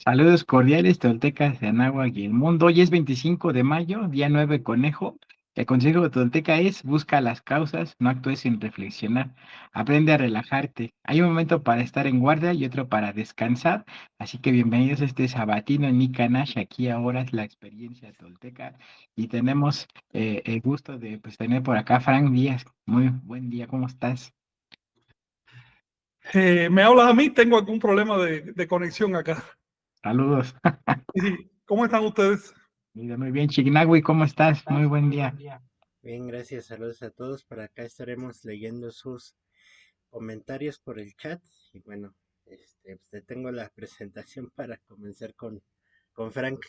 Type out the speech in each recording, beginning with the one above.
Saludos cordiales, toltecas de Anáhuac y el mundo. Hoy es 25 de mayo, día 9 conejo. El consejo de tolteca es: busca las causas, no actúes sin reflexionar. Aprende a relajarte. Hay un momento para estar en guardia y otro para descansar. Así que bienvenidos a este sabatino en Nicanash. Aquí ahora es la experiencia tolteca. Y tenemos el gusto de tener por acá a Frank Díaz. Muy buen día, ¿cómo estás? ¿Me hablas a mí? Tengo algún problema de conexión acá. Saludos. Sí, ¿cómo están ustedes? Muy bien, Chignawi, ¿cómo estás? Muy buen día. Bien, gracias, saludos a todos. Por acá estaremos leyendo sus comentarios por el chat. Y bueno, pues te tengo la presentación para comenzar con Frank.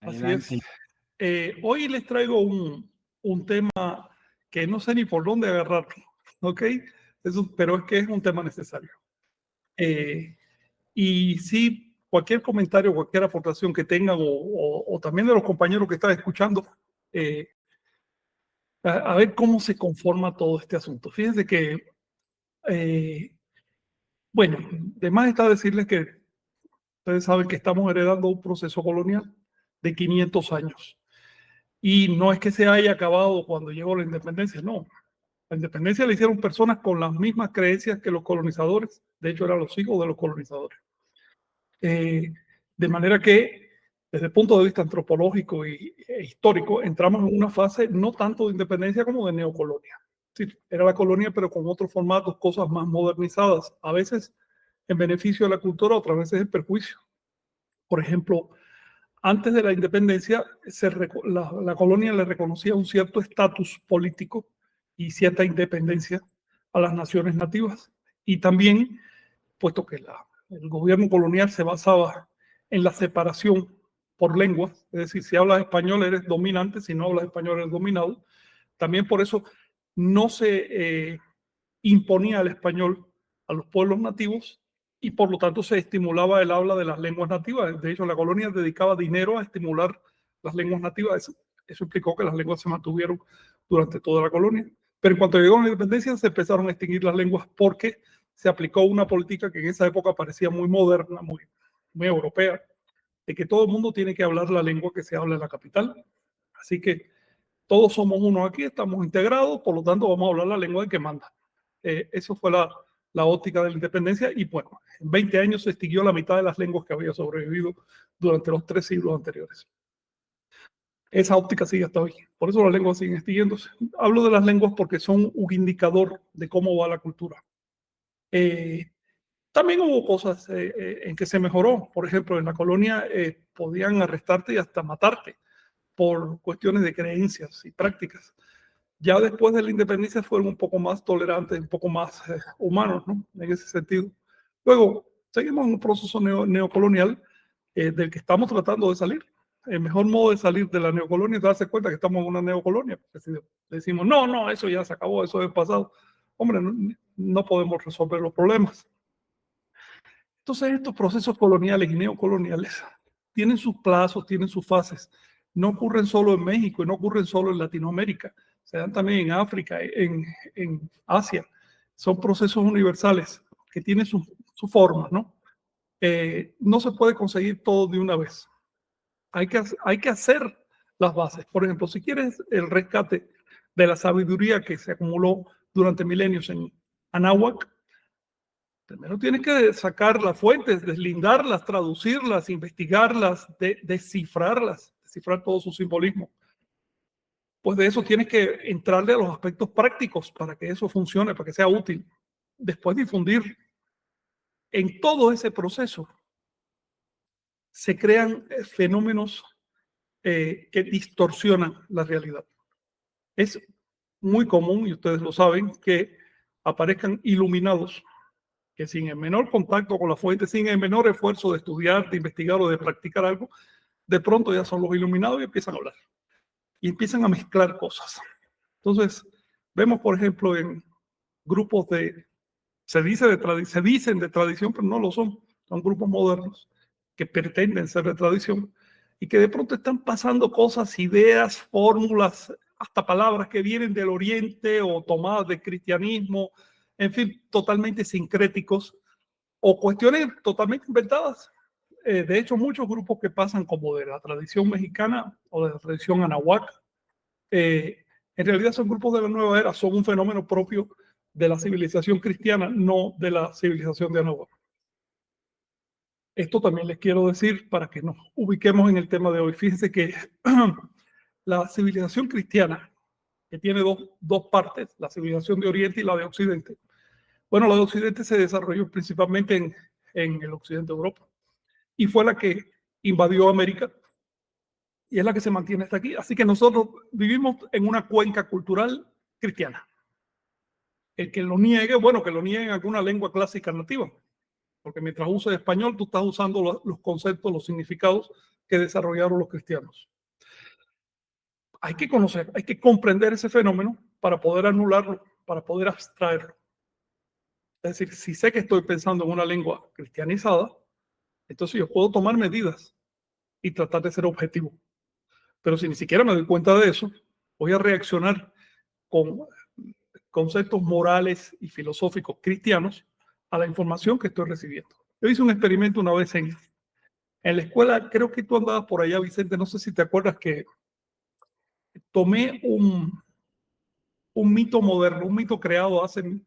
Así es. Adelante. Hoy les traigo un tema que no sé ni por dónde agarrarlo, ¿ok? Pero es que es un tema necesario. Y sí, cualquier comentario, cualquier aportación que tengan o también de los compañeros que están escuchando, eh, a ver cómo se conforma todo este asunto. Fíjense que, eh, bueno, de más está decirles que ustedes saben que estamos heredando un proceso colonial de 500 años. Y no es que se haya acabado cuando llegó la independencia, no. La independencia la hicieron personas con las mismas creencias que los colonizadores. De hecho, eran los hijos de los colonizadores. De manera que, desde el punto de vista antropológico e histórico, entramos en una fase no tanto de independencia como de neocolonia. Sí, era la colonia, pero con otros formatos, cosas más modernizadas, a veces en beneficio de la cultura, otras veces en perjuicio. Por ejemplo, antes de la independencia, la colonia le reconocía un cierto estatus político y cierta independencia a las naciones nativas. Y también, puesto que el gobierno colonial se basaba en la separación por lenguas, es decir, si hablas español eres dominante, si no hablas español eres dominado, también por eso no se imponía el español a los pueblos nativos y por lo tanto se estimulaba el habla de las lenguas nativas. De hecho, la colonia dedicaba dinero a estimular las lenguas nativas. Eso implicó que las lenguas se mantuvieron durante toda la colonia. Pero en cuanto llegó la independencia, se empezaron a extinguir las lenguas porque se aplicó una política que en esa época parecía muy moderna, muy europea, de que todo el mundo tiene que hablar la lengua que se habla en la capital. Así que todos somos uno aquí, estamos integrados, por lo tanto vamos a hablar la lengua de que manda. Eso fue la óptica de la independencia y bueno, en 20 años se extinguió la mitad de las lenguas que había sobrevivido durante los 3 siglos anteriores. Esa óptica sigue hasta hoy, por eso las lenguas siguen extinguiéndose. Hablo de las lenguas porque son un indicador de cómo va la cultura. También hubo cosas en que se mejoró. Por ejemplo, en la colonia podían arrestarte y hasta matarte por cuestiones de creencias y prácticas. Ya después de la independencia fueron un poco más tolerantes, un poco más humanos, ¿no? En ese sentido. Luego, seguimos en un proceso neocolonial del que estamos tratando de salir. El mejor modo de salir de la neocolonia es darse cuenta que estamos en una neocolonia. Porque si decimos, no, no, eso ya se acabó, eso es pasado, hombre, no podemos resolver los problemas. Entonces, estos procesos coloniales y neocoloniales tienen sus plazos, tienen sus fases. No ocurren solo en México y no ocurren solo en Latinoamérica. Se dan también en África, en Asia. Son procesos universales que tienen su forma, ¿no? No se puede conseguir todo de una vez. Hay que hacer las bases. Por ejemplo, si quieres el rescate de la sabiduría que se acumuló durante milenios en Anáhuac, primero tienes que sacar las fuentes, deslindarlas, traducirlas, investigarlas, descifrar todo su simbolismo. Pues de eso tienes que entrarle a los aspectos prácticos para que eso funcione, para que sea útil. Después difundir. En todo ese proceso se crean fenómenos que distorsionan la realidad. Es muy común, y ustedes lo saben, que aparezcan iluminados que sin el menor contacto con la fuente, sin el menor esfuerzo de estudiar, de investigar o de practicar algo, de pronto ya son los iluminados y empiezan a hablar. Y empiezan a mezclar cosas. Entonces, vemos, por ejemplo, en grupos se dicen de tradición, pero no lo son. Son grupos modernos que pretenden ser de tradición y que de pronto están pasando cosas, ideas, fórmulas, hasta palabras que vienen del Oriente o tomadas del cristianismo, en fin, totalmente sincréticos, o cuestiones totalmente inventadas. De hecho, muchos grupos que pasan como de la tradición mexicana o de la tradición anahuac, en realidad son grupos de la nueva era, son un fenómeno propio de la civilización cristiana, no de la civilización de Anahuac. Esto también les quiero decir para que nos ubiquemos en el tema de hoy. Fíjense que la civilización cristiana, que tiene dos partes, la civilización de Oriente y la de Occidente. Bueno, la de Occidente se desarrolló principalmente en el occidente de Europa y fue la que invadió América y es la que se mantiene hasta aquí. Así que nosotros vivimos en una cuenca cultural cristiana. El que lo niegue, bueno, que lo niegue en alguna lengua clásica nativa, porque mientras uses español, tú estás usando los conceptos, los significados que desarrollaron los cristianos. Hay que conocer, hay que comprender ese fenómeno para poder anularlo, para poder abstraerlo. Es decir, si sé que estoy pensando en una lengua cristianizada, entonces yo puedo tomar medidas y tratar de ser objetivo. Pero si ni siquiera me doy cuenta de eso, voy a reaccionar con conceptos morales y filosóficos cristianos a la información que estoy recibiendo. Yo hice un experimento una vez en la escuela, creo que tú andabas por allá, Vicente, no sé si te acuerdas que tomé un mito moderno, un mito creado hace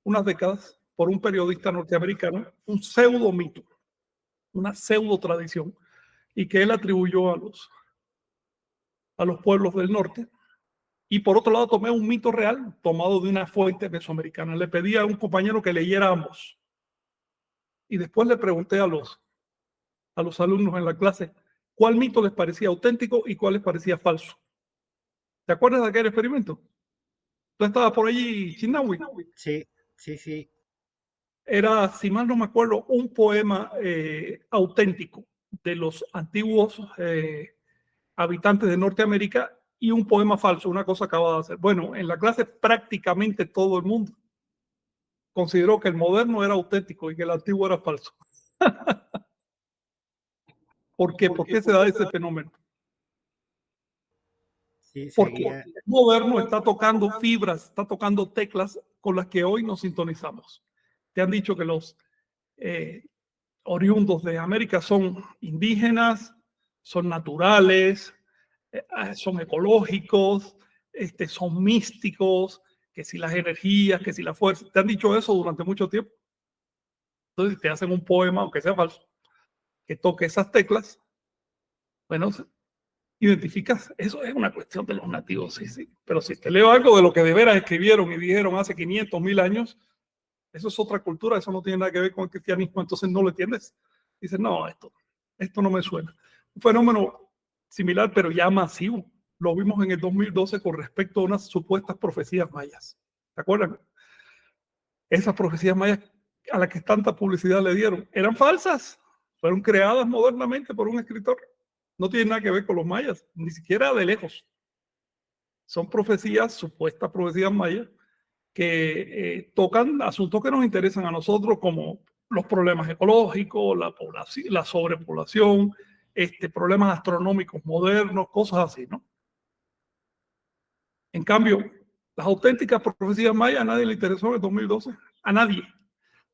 unas décadas por un periodista norteamericano, un pseudo mito, una pseudo tradición, y que él atribuyó a los pueblos del norte. Y por otro lado tomé un mito real tomado de una fuente mesoamericana. Le pedí a un compañero que leyera ambos. Y después le pregunté a los alumnos en la clase cuál mito les parecía auténtico y cuál les parecía falso. ¿Te acuerdas de aquel experimento? Tú estabas por allí, Chinawi. Sí, sí, sí. Era, si mal no me acuerdo, un poema auténtico de los antiguos habitantes de Norteamérica y un poema falso, una cosa acabada de hacer. Bueno, en la clase prácticamente todo el mundo consideró que el moderno era auténtico y que el antiguo era falso. ¿Por qué? ¿Por qué se da ese fenómeno? Sí, Porque seguía. el moderno está tocando fibras, está tocando teclas con las que hoy nos sintonizamos. Te han dicho que los oriundos de América son indígenas, son naturales, son ecológicos, son místicos, que si las energías, que si la fuerza. Te han dicho eso durante mucho tiempo. Entonces te hacen un poema, aunque sea falso, que toque esas teclas. Bueno, identificas, eso es una cuestión de los nativos, sí, sí. Pero si te leo algo de lo que de veras escribieron y dijeron hace 500, 1000 años, eso es otra cultura, eso no tiene nada que ver con el cristianismo, entonces no lo entiendes. Dices, no, esto no me suena. Un fenómeno similar, pero ya masivo. Lo vimos en el 2012 con respecto a unas supuestas profecías mayas. ¿Te acuerdan? Esas profecías mayas a las que tanta publicidad le dieron eran falsas, fueron creadas modernamente por un escritor. No tienen nada que ver con los mayas, ni siquiera de lejos. Son profecías, supuestas profecías mayas, que tocan asuntos que nos interesan a nosotros, como los problemas ecológicos, la población, la sobrepoblación, problemas astronómicos modernos, cosas así, ¿no? En cambio, las auténticas profecías mayas a nadie le interesó en el 2012, a nadie.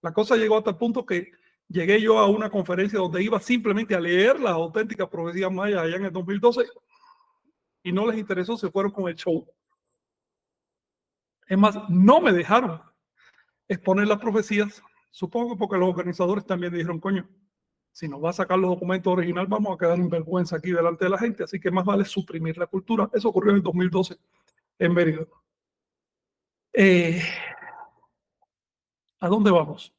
La cosa llegó hasta el punto que llegué yo a una conferencia donde iba simplemente a leer las auténticas profecías mayas allá en el 2012 y no les interesó, se fueron con el show. Es más, no me dejaron exponer las profecías, supongo porque los organizadores también dijeron, coño, si nos va a sacar los documentos originales vamos a quedar en vergüenza aquí delante de la gente, así que más vale suprimir la cultura. Eso ocurrió en el 2012 en Mérida. ¿A dónde vamos?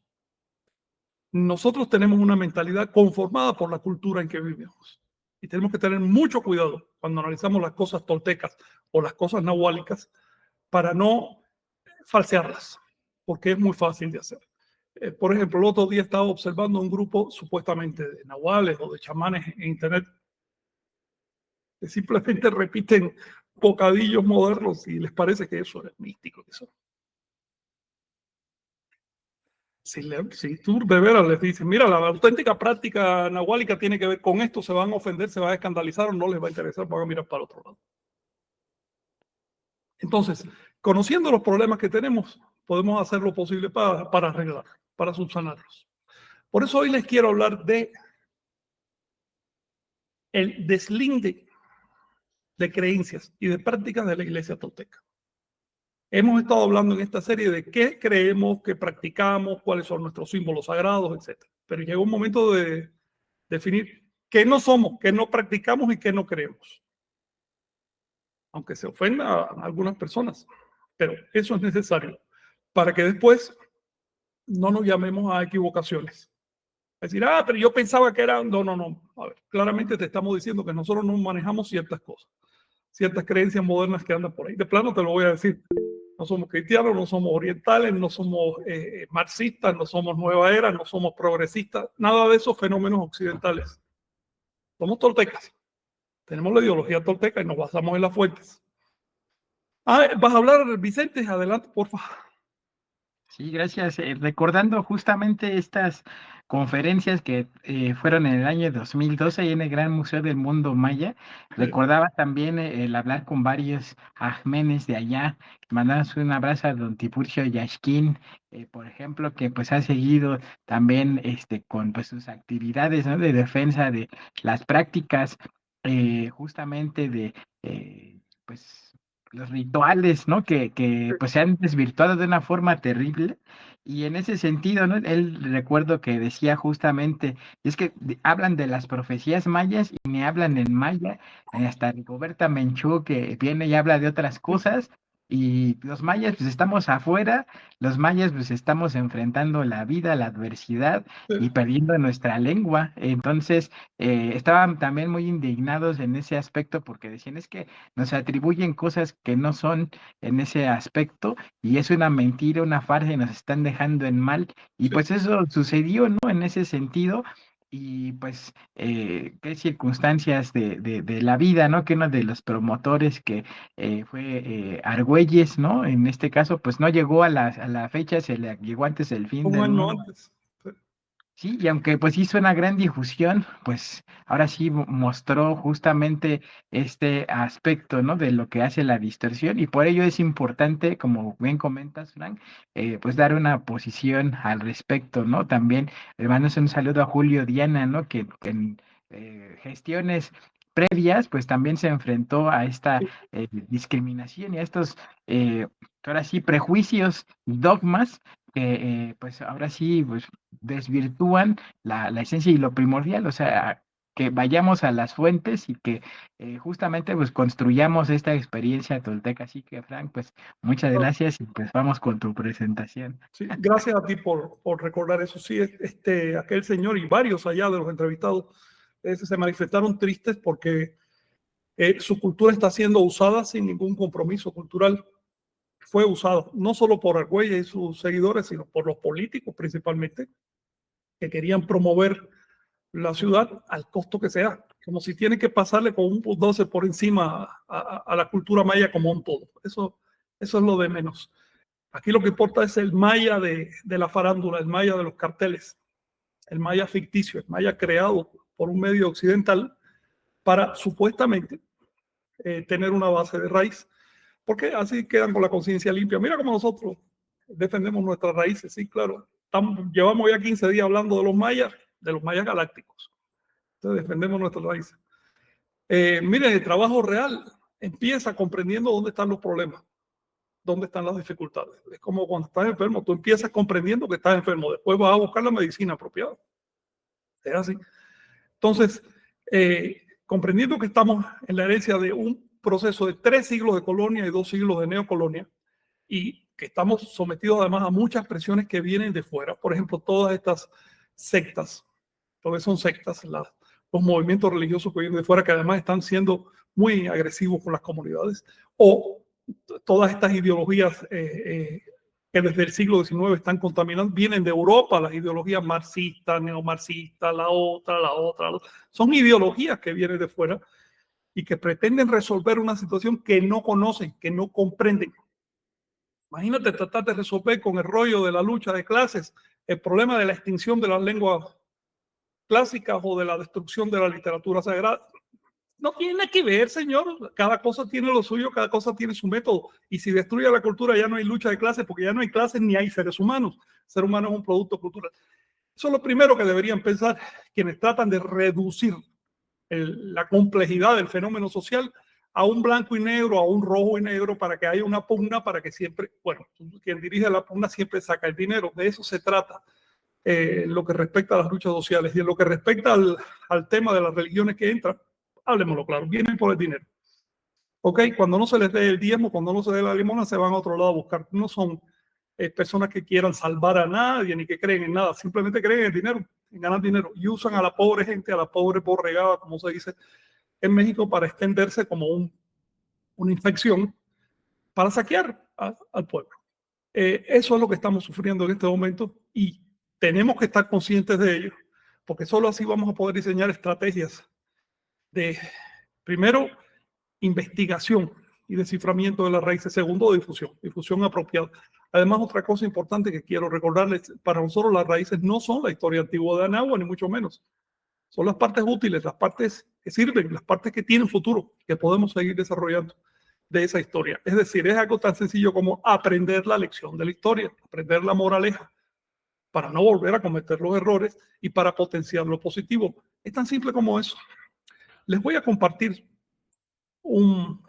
Nosotros tenemos una mentalidad conformada por la cultura en que vivimos y tenemos que tener mucho cuidado cuando analizamos las cosas toltecas o las cosas nahuálicas para no falsearlas, porque es muy fácil de hacer. Por ejemplo, el otro día estaba observando un grupo supuestamente de nahuales o de chamanes en internet que simplemente repiten bocadillos modernos y les parece que eso es místico. Eso. Si tú de veras les dices, mira, la auténtica práctica nahuálica tiene que ver con esto, se van a ofender, se van a escandalizar o no les va a interesar, van a mirar para otro lado. Entonces, conociendo los problemas que tenemos, podemos hacer lo posible para arreglar, para subsanarlos. Por eso hoy les quiero hablar de el deslinde de creencias y de prácticas de la iglesia tolteca. Hemos estado hablando en esta serie de qué creemos, qué practicamos, cuáles son nuestros símbolos sagrados, etc. Pero llegó un momento de definir qué no somos, qué no practicamos y qué no creemos. Aunque se ofenda a algunas personas, pero eso es necesario para que después no nos llamemos a equivocaciones. Es decir, pero yo pensaba que era... No. A ver, claramente te estamos diciendo que nosotros no manejamos ciertas cosas, ciertas creencias modernas que andan por ahí. De plano te lo voy a decir. No somos cristianos, no somos orientales, no somos marxistas, no somos nueva era, no somos progresistas, nada de esos fenómenos occidentales. Somos toltecas. Tenemos la ideología tolteca y nos basamos en las fuentes. ¿Vas a hablar, Vicente? Adelante, por favor. Sí, gracias. Recordando justamente estas conferencias que fueron en el año 2012 ahí en el Gran Museo del Mundo Maya, recordaba también el hablar con varios ajmenes de allá, mandamos un abrazo a don Tiburcio Yashkin, por ejemplo, que pues ha seguido también con pues, sus actividades, ¿no?, de defensa de las prácticas justamente de pues los rituales, ¿no? Que pues se han desvirtuado de una forma terrible. Y en ese sentido, ¿no? Él recuerdo que decía justamente, es que hablan de las profecías mayas y ni hablan en maya, hasta Rigoberta Menchú que viene y habla de otras cosas. Y los mayas pues estamos afuera, los mayas pues estamos enfrentando la vida, la adversidad y perdiendo nuestra lengua. Entonces, estaban también muy indignados en ese aspecto porque decían es que nos atribuyen cosas que no son en ese aspecto y es una mentira, una farsa y nos están dejando en mal. Y pues eso sucedió, ¿no? En ese sentido. Y pues, qué circunstancias de la vida, ¿no? Que uno de los promotores que fue Argüelles, ¿no? En este caso, pues no llegó a la fecha, se le llegó antes del fin Un del año mundo. antes. Sí, y aunque pues hizo una gran difusión, pues ahora sí mostró justamente este aspecto, ¿no? De lo que hace la distorsión y por ello es importante, como bien comentas, Frank, pues dar una posición al respecto, ¿no? También, hermanos, un saludo a Julio Diana, ¿no? Que en gestiones previas, pues también se enfrentó a esta discriminación y a estos, ahora sí, prejuicios y dogmas que pues ahora sí, pues desvirtúan la esencia y lo primordial, o sea, que vayamos a las fuentes y que justamente pues construyamos esta experiencia tolteca. Así que, Frank, pues muchas gracias y pues vamos con tu presentación. Sí, gracias a ti por recordar eso. Sí, aquel señor y varios allá de los entrevistados se manifestaron tristes porque su cultura está siendo usada sin ningún compromiso cultural. Fue usada no solo por Argüelles y sus seguidores, sino por los políticos principalmente, que querían promover la ciudad al costo que sea, como si tiene que pasarle con un bulldozer por encima a la cultura maya como un todo. Eso es lo de menos. Aquí lo que importa es el maya de la farándula, el maya de los carteles, el maya ficticio, el maya creado por un medio occidental para supuestamente tener una base de raíz, porque así quedan con la conciencia limpia. Mira cómo nosotros defendemos nuestras raíces, sí, claro. Llevamos ya 15 días hablando de los mayas galácticos. Entonces defendemos nuestras raíces. Miren, el trabajo real empieza comprendiendo dónde están los problemas, dónde están las dificultades. Es como cuando estás enfermo, tú empiezas comprendiendo que estás enfermo, después vas a buscar la medicina apropiada. Es así. Entonces, comprendiendo que estamos en la herencia de un proceso de 3 siglos de colonia y 2 siglos de neocolonia, y que estamos sometidos además a muchas presiones que vienen de fuera. Por ejemplo, todas estas sectas, porque son sectas, los movimientos religiosos que vienen de fuera, que además están siendo muy agresivos con las comunidades, o todas estas ideologías que desde el siglo XIX están contaminando, vienen de Europa, las ideologías marxistas, neomarxistas, la otra. Son ideologías que vienen de fuera y que pretenden resolver una situación que no conocen, que no comprenden. Imagínate tratar de resolver con el rollo de la lucha de clases el problema de la extinción de las lenguas clásicas o de la destrucción de la literatura sagrada. No tiene que ver, señor. Cada cosa tiene lo suyo, cada cosa tiene su método. Y si destruye la cultura ya no hay lucha de clases porque ya no hay clases ni hay seres humanos. El ser humano es un producto cultural. Eso es lo primero que deberían pensar quienes tratan de reducir la complejidad del fenómeno social a un blanco y negro, a un rojo y negro, para que haya una pugna, para que siempre, bueno, quien dirige la pugna siempre saca el dinero. De eso se trata lo que respecta a las luchas sociales. Y en lo que respecta al tema de las religiones que entran, hablemoslo claro, vienen por el dinero. ¿Ok? Cuando no se les dé el diezmo, cuando no se dé la limosna, se van a otro lado a buscar. No son personas que quieran salvar a nadie ni que creen en nada, simplemente creen en el dinero, en ganar dinero, y usan a la pobre gente, a la pobre borregada, como se dice en México, para extenderse como una infección para saquear al pueblo. Eso es lo que estamos sufriendo en este momento y tenemos que estar conscientes de ello, porque solo así vamos a poder diseñar estrategias de, primero, investigación y desciframiento de las raíces. Segundo, difusión apropiada. Además, otra cosa importante que quiero recordarles, para nosotros las raíces no son la historia antigua de Anagua, ni mucho menos. Son las partes útiles, las partes que sirven, las partes que tienen futuro, que podemos seguir desarrollando de esa historia. Es decir, es algo tan sencillo como aprender la lección de la historia, aprender la moraleja, para no volver a cometer los errores y para potenciar lo positivo. Es tan simple como eso. Les voy a compartir un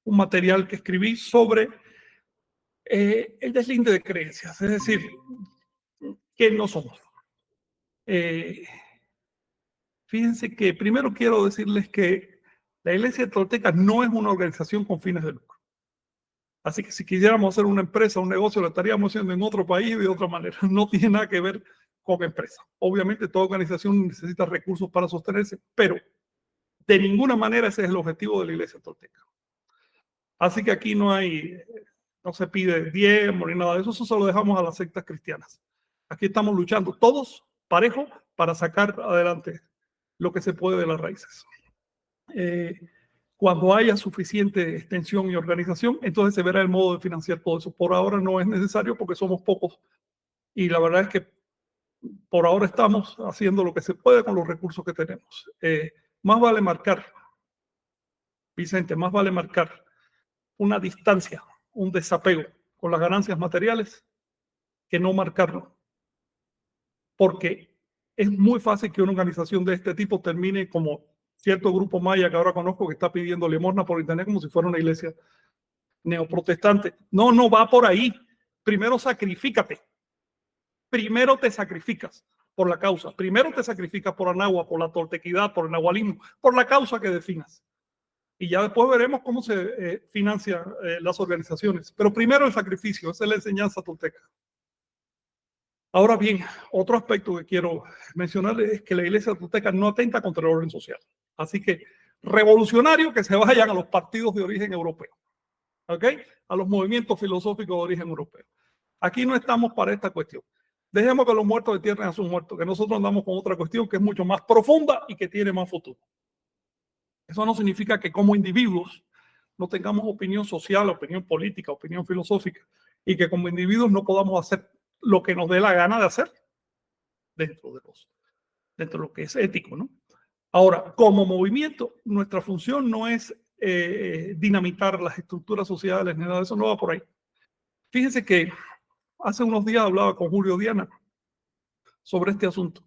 material que escribí sobre el deslinde de creencias, es decir, ¿qué no somos? Fíjense que primero quiero decirles que la Iglesia Tolteca no es una organización con fines de lucro. Así que si quisiéramos hacer una empresa, un negocio, lo estaríamos haciendo en otro país y de otra manera. No tiene nada que ver con empresa. Obviamente toda organización necesita recursos para sostenerse, pero de ninguna manera ese es el objetivo de la Iglesia Tolteca. Así que aquí no se pide diezmo ni nada de eso, eso se lo dejamos a las sectas cristianas. Aquí estamos luchando todos parejo para sacar adelante lo que se puede de las raíces. Cuando haya suficiente extensión y organización, entonces se verá el modo de financiar todo eso. Por ahora no es necesario porque somos pocos y la verdad es que por ahora estamos haciendo lo que se puede con los recursos que tenemos. Más vale marcar, Vicente, más vale marcar una distancia, un desapego con las ganancias materiales que no marcarlo. Porque es muy fácil que una organización de este tipo termine como cierto grupo maya que ahora conozco que está pidiendo limosna por internet como si fuera una iglesia neoprotestante. No, no va por ahí. Primero sacrifícate. Primero te sacrificas por la causa. Primero te sacrificas por Anagua, por la toltequidad, por el nahualismo, por la causa que definas. Y ya después veremos cómo se financian las organizaciones. Pero primero el sacrificio, esa es la enseñanza tolteca. Ahora bien, otro aspecto que quiero mencionarles es que la Iglesia Tolteca no atenta contra el orden social. Así que revolucionarios que se vayan a los partidos de origen europeo, ¿ok? A los movimientos filosóficos de origen europeo. Aquí no estamos para esta cuestión. Dejemos que los muertos entierren a sus muertos, que nosotros andamos con otra cuestión que es mucho más profunda y que tiene más futuro. Eso no significa que como individuos no tengamos opinión social, opinión política, opinión filosófica, y que como individuos no podamos hacer lo que nos dé la gana de hacer dentro de lo que es ético, ¿no? Ahora, como movimiento, nuestra función no es dinamitar las estructuras sociales, ni nada de eso, no va por ahí. Fíjense que hace unos días hablaba con Julio Diana sobre este asunto.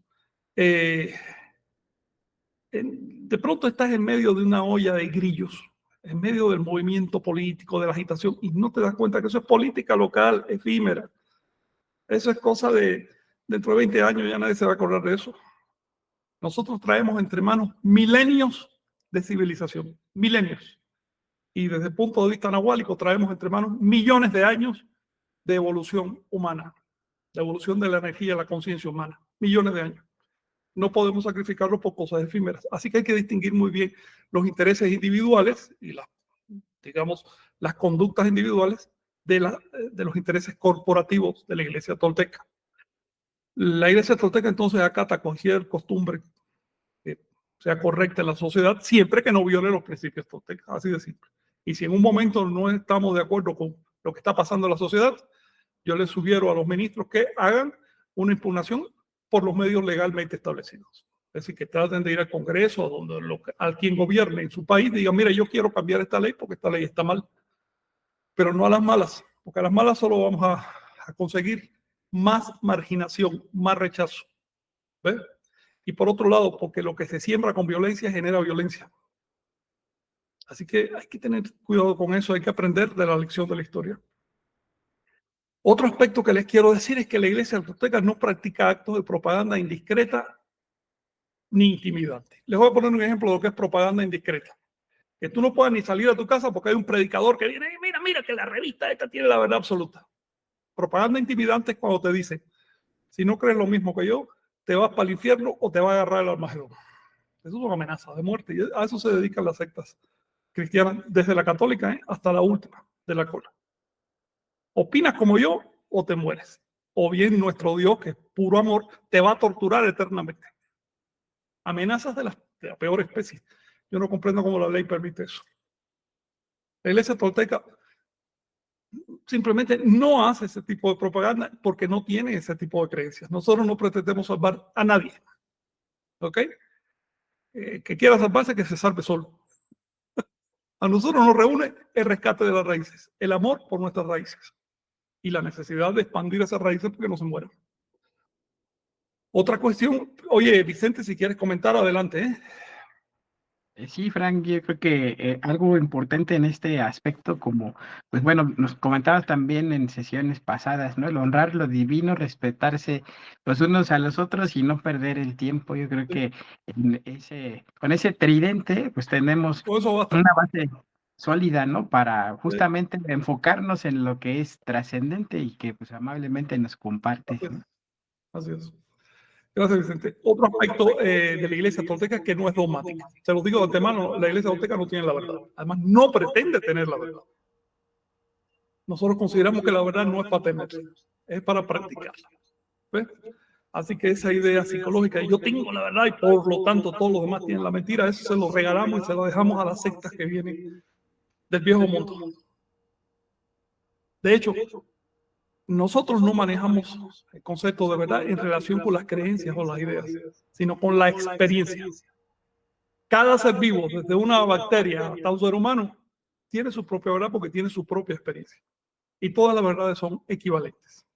De pronto estás en medio de una olla de grillos, en medio del movimiento político, de la agitación, y no te das cuenta que eso es política local, efímera. Eso es cosa de dentro de 20 años, ya nadie se va a acordar de eso. Nosotros traemos entre manos milenios de civilización, milenios. Y desde el punto de vista nahuálico traemos entre manos millones de años de evolución humana, de evolución de la energía, la conciencia humana, millones de años. No podemos sacrificarlo por cosas efímeras. Así que hay que distinguir muy bien los intereses individuales y las conductas individuales de los intereses corporativos de la Iglesia Tolteca. La Iglesia Tolteca entonces acata cualquier costumbre que sea correcta en la sociedad, siempre que no viole los principios toltecas, así de simple. Y si en un momento no estamos de acuerdo con lo que está pasando en la sociedad, yo les sugiero a los ministros que hagan una impugnación por los medios legalmente establecidos. Es decir, que traten de ir al Congreso, donde a quien gobierne en su país, digan, mira, yo quiero cambiar esta ley porque esta ley está mal. Pero no a las malas, porque a las malas solo vamos a conseguir más marginación, más rechazo. ¿Ves? Y por otro lado, porque lo que se siembra con violencia genera violencia. Así que hay que tener cuidado con eso, hay que aprender de la lección de la historia. Otro aspecto que les quiero decir es que la Iglesia Tolteca no practica actos de propaganda indiscreta ni intimidante. Les voy a poner un ejemplo de lo que es propaganda indiscreta. Que tú no puedas ni salir a tu casa porque hay un predicador que viene, mira que la revista esta tiene la verdad absoluta. Propaganda intimidante es cuando te dice, si no crees lo mismo que yo, te vas para el infierno o te va a agarrar el Armagedón. Eso es una amenaza de muerte y a eso se dedican las sectas cristianas, desde la católica hasta la última de la cola. Opinas como yo o te mueres. O bien nuestro Dios, que es puro amor, te va a torturar eternamente. Amenazas de la peor especie. Yo no comprendo cómo la ley permite eso. La Iglesia Tolteca simplemente no hace ese tipo de propaganda porque no tiene ese tipo de creencias. Nosotros no pretendemos salvar a nadie. ¿Ok? Que quiera salvarse, que se salve solo. A nosotros nos reúne el rescate de las raíces, el amor por nuestras raíces y la necesidad de expandir esas raíces porque no se mueran. Otra cuestión, oye, Vicente, si quieres comentar, adelante, ¿eh? Sí, Frank, yo creo que algo importante en este aspecto, como, pues bueno, nos comentabas también en sesiones pasadas, ¿no? El honrar lo divino, respetarse los unos a los otros y no perder el tiempo. Yo creo que con ese tridente, pues tenemos Todo eso basta. una base sólida, ¿no? Para justamente enfocarnos en lo que es trascendente y que pues amablemente nos compartes, ¿no? Así es. Gracias, Vicente. Otro aspecto de la Iglesia Tolteca es que no es dogmática. Se los digo de antemano, la Iglesia Tolteca no tiene la verdad. Además, no pretende tener la verdad. Nosotros consideramos que la verdad no es para tenerse, es para practicarla. ¿Ves? Así que esa idea psicológica, yo tengo la verdad y por lo tanto todos los demás tienen la mentira, eso se lo regalamos y se lo dejamos a las sectas que vienen del viejo mundo. De hecho, nosotros no manejamos el concepto de verdad en relación con las creencias o las ideas, sino con la experiencia. Cada ser vivo, desde una bacteria hasta un ser humano, tiene su propia verdad porque tiene su propia experiencia. Y todas las verdades son equivalentes.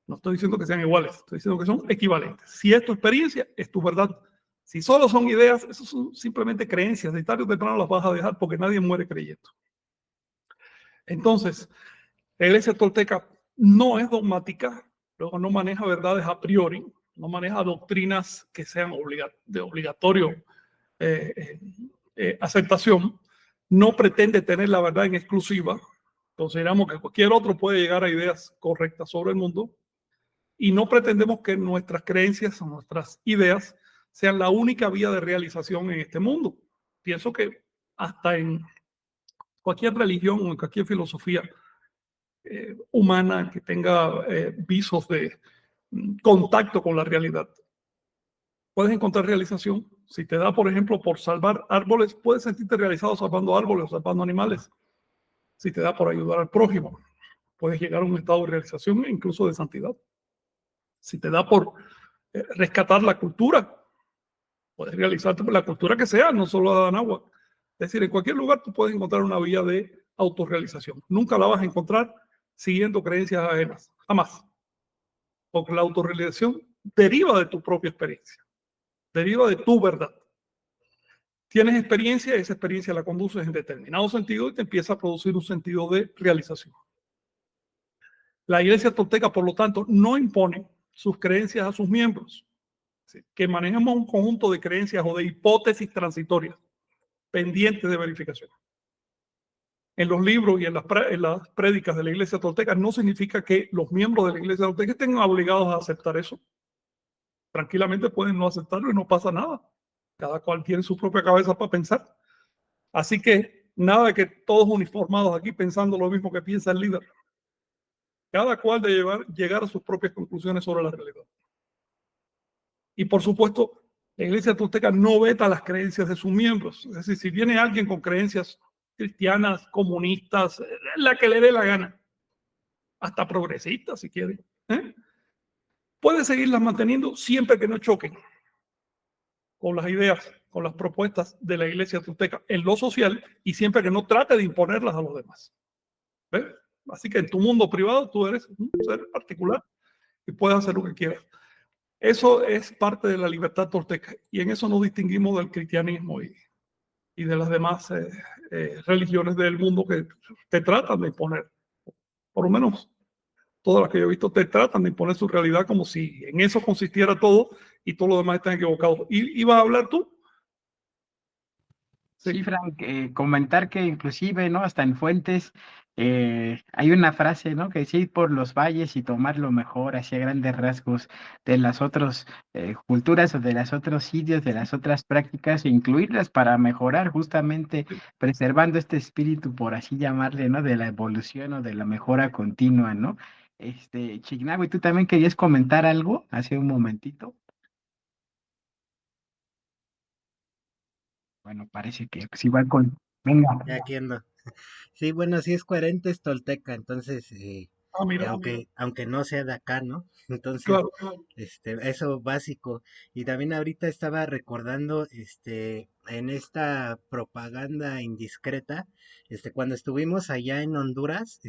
No estoy diciendo que sean iguales, estoy diciendo que son equivalentes. Si es tu experiencia, es tu verdad. Si solo son ideas, eso son simplemente creencias. De tarde o temprano las vas a dejar porque nadie muere creyendo. Entonces, la Iglesia Tolteca no es dogmática, luego no maneja verdades a priori, no maneja doctrinas que sean de obligatorio aceptación, no pretende tener la verdad en exclusiva. Consideramos que cualquier otro puede llegar a ideas correctas sobre el mundo y no pretendemos que nuestras creencias o nuestras ideas sean la única vía de realización en este mundo. Pienso que hasta en cualquier religión o en cualquier filosofía humana que tenga visos de contacto con la realidad, puedes encontrar realización. Si te da, por ejemplo, por salvar árboles, puedes sentirte realizado salvando árboles o salvando animales. Si te da por ayudar al prójimo, puedes llegar a un estado de realización, incluso de santidad. Si te da por rescatar la cultura, puedes realizarte por la cultura que sea, no solo de Anáhuac. Es decir, en cualquier lugar tú puedes encontrar una vía de autorrealización. Nunca la vas a encontrar siguiendo creencias ajenas, jamás. Porque la autorrealización deriva de tu propia experiencia, deriva de tu verdad. Tienes experiencia, esa experiencia la conduces en determinado sentido y te empieza a producir un sentido de realización. La Iglesia Tolteca, por lo tanto, no impone sus creencias a sus miembros, que manejemos un conjunto de creencias o de hipótesis transitorias pendientes de verificación. En los libros y en las prédicas de la Iglesia Tolteca no significa que los miembros de la Iglesia Tolteca estén obligados a aceptar eso. Tranquilamente pueden no aceptarlo y no pasa nada. Cada cual tiene su propia cabeza para pensar. Así que nada de que todos uniformados aquí pensando lo mismo que piensa el líder. Cada cual de llegar a sus propias conclusiones sobre la realidad. Y por supuesto, la Iglesia Tolteca no veta las creencias de sus miembros. Es decir, si viene alguien con creencias cristianas, comunistas, la que le dé la gana, hasta progresistas si quiere, puede seguirlas manteniendo siempre que no choquen con las ideas, con las propuestas de la Iglesia Tolteca en lo social y siempre que no trate de imponerlas a los demás. ¿Ves? Así que en tu mundo privado tú eres un ser particular y puedes hacer lo que quieras. Eso es parte de la libertad tolteca y en eso nos distinguimos del cristianismo y de las demás religiones del mundo que te tratan de imponer. Por lo menos todas las que yo he visto te tratan de imponer su realidad como si en eso consistiera todo y todo lo demás están equivocados. ¿Ibas a hablar tú? Sí. Sí, Frank, comentar que inclusive, ¿no? Hasta en fuentes hay una frase, ¿no? Que dice ir por los valles y tomar lo mejor hacia grandes rasgos de las otras culturas o de los otros sitios, de las otras prácticas, e incluirlas para mejorar justamente preservando este espíritu, por así llamarle, ¿no? De la evolución o de la mejora continua, ¿no? Chignago, ¿y tú también querías comentar algo hace un momentito? Bueno, parece que pues igual con... Venga. Ya aquí ando. Sí, bueno, sí es coherente, es tolteca, entonces, Mira, aunque no sea de acá, ¿no? Entonces, claro. eso básico. Y también ahorita estaba recordando, en esta propaganda indiscreta, cuando estuvimos allá en Honduras,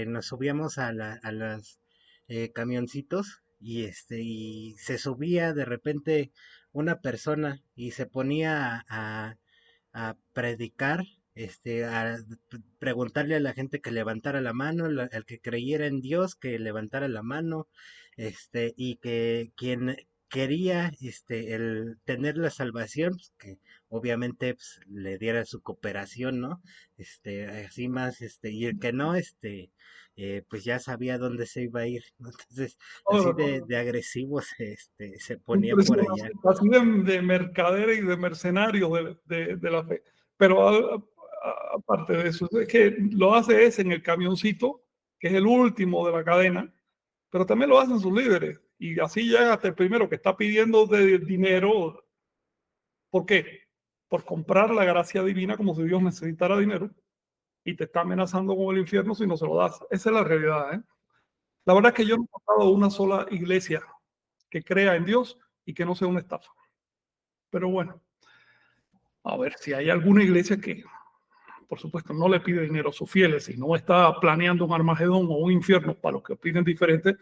nos subíamos a las camioncitos y se subía de repente una persona y se ponía a predicar, preguntarle a la gente que levantara la mano, el que creyera en Dios que levantara la mano, y que quien quería, el tener la salvación, pues, que obviamente pues, le diera su cooperación, ¿no? Así más, y el que no, pues ya sabía dónde se iba a ir, ¿no? Entonces, así de agresivo se ponía por allá. Así de mercader y de mercenario de la fe. Pero aparte de eso, es que lo hace ese en el camioncito, que es el último de la cadena, pero también lo hacen sus líderes. Y así llega hasta el primero que está pidiendo de dinero. ¿Por qué? Por comprar la gracia divina como si Dios necesitara dinero y te está amenazando con el infierno si no se lo das. Esa es la realidad, ¿eh? La verdad es que yo no he encontrado una sola iglesia que crea en Dios y que no sea una estafa. Pero bueno, a ver si hay alguna iglesia que, por supuesto, no le pide dinero a sus fieles y no está planeando un Armagedón o un infierno para los que opinen diferente,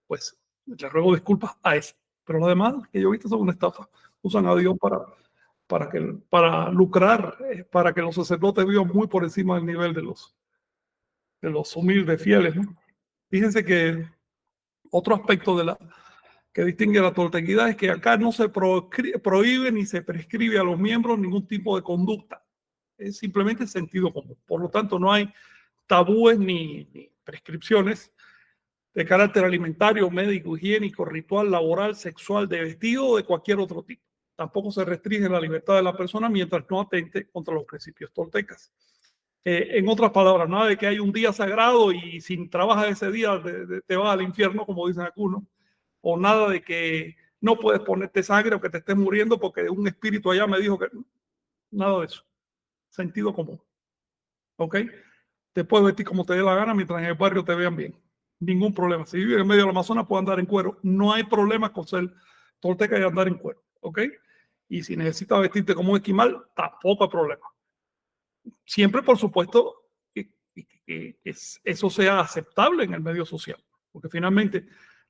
pues le ruego disculpas a eso. Pero lo demás que yo he visto son una estafa. Usan a Dios para lucrar, para que los sacerdotes vivan muy por encima del nivel de los humildes fieles, ¿no? Fíjense que otro aspecto que distingue la toltequidad es que acá no se prohíbe ni se prescribe a los miembros ningún tipo de conducta. Es simplemente sentido común. Por lo tanto, no hay tabúes ni prescripciones de carácter alimentario, médico, higiénico, ritual, laboral, sexual, de vestido o de cualquier otro tipo. Tampoco se restringe la libertad de la persona mientras no atente contra los principios toltecas. En otras palabras, nada de que hay un día sagrado y si trabajas ese día te vas al infierno, como dicen algunos, o nada de que no puedes ponerte sangre o que te estés muriendo porque un espíritu allá me dijo que... Nada de eso. Sentido común. ¿Ok? Te puedes vestir como te dé la gana mientras en el barrio te vean bien. Ningún problema. Si vives en medio del Amazonas, puedes andar en cuero. No hay problema con ser tolteca y andar en cuero. ¿Ok? Y si necesitas vestirte como un esquimal, tampoco hay problema. Siempre, por supuesto, que eso sea aceptable en el medio social. Porque finalmente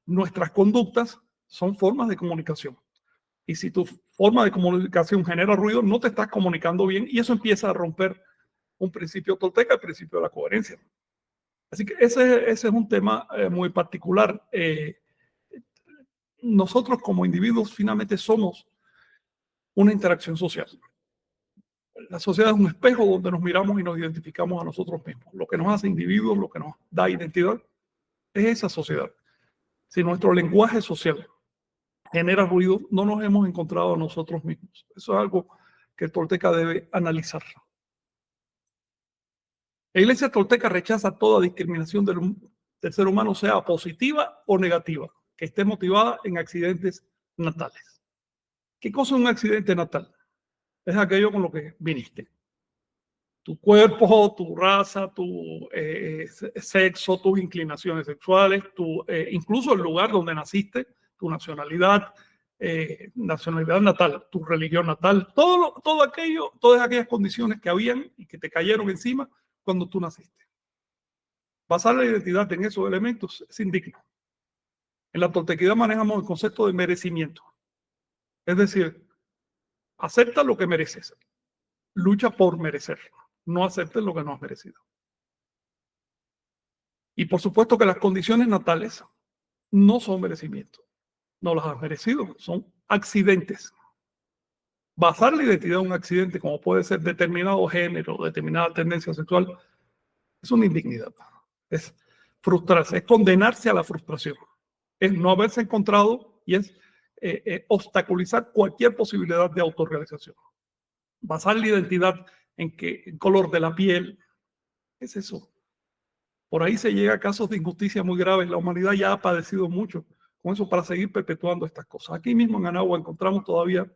nuestras conductas son formas de comunicación. Y si tu forma de comunicación genera ruido, no te estás comunicando bien y eso empieza a romper un principio tolteca, el principio de la coherencia. Así que ese es un tema muy particular. Nosotros como individuos finalmente somos una interacción social. La sociedad es un espejo donde nos miramos y nos identificamos a nosotros mismos. Lo que nos hace individuos, lo que nos da identidad, es esa sociedad. Si nuestro lenguaje social genera ruido, no nos hemos encontrado a nosotros mismos. Eso es algo que el tolteca debe analizar. La Iglesia tolteca rechaza toda discriminación del ser humano, sea positiva o negativa, que esté motivada en accidentes natales. ¿Qué cosa es un accidente natal? Es aquello con lo que viniste. Tu cuerpo, tu raza, tu sexo, tus inclinaciones sexuales, incluso el lugar donde naciste, tu nacionalidad natal, tu religión natal, todo aquello, todas aquellas condiciones que habían y que te cayeron encima cuando tú naciste. Basar la identidad en esos elementos es indigno. En la toltequidad manejamos el concepto de merecimiento. Es decir, acepta lo que mereces, lucha por merecer, no aceptes lo que no has merecido. Y por supuesto que las condiciones natales no son merecimiento, no las has merecido, son accidentes. Basar la identidad en un accidente, como puede ser determinado género, determinada tendencia sexual, es una indignidad. Es frustrarse, es condenarse a la frustración, es no haberse encontrado y es obstaculizar cualquier posibilidad de autorrealización. Basar la identidad en que el color de la piel, ¿qué es eso? Por ahí se llega a casos de injusticia muy graves. La humanidad ya ha padecido mucho con eso para seguir perpetuando estas cosas. Aquí mismo en Anagua encontramos todavía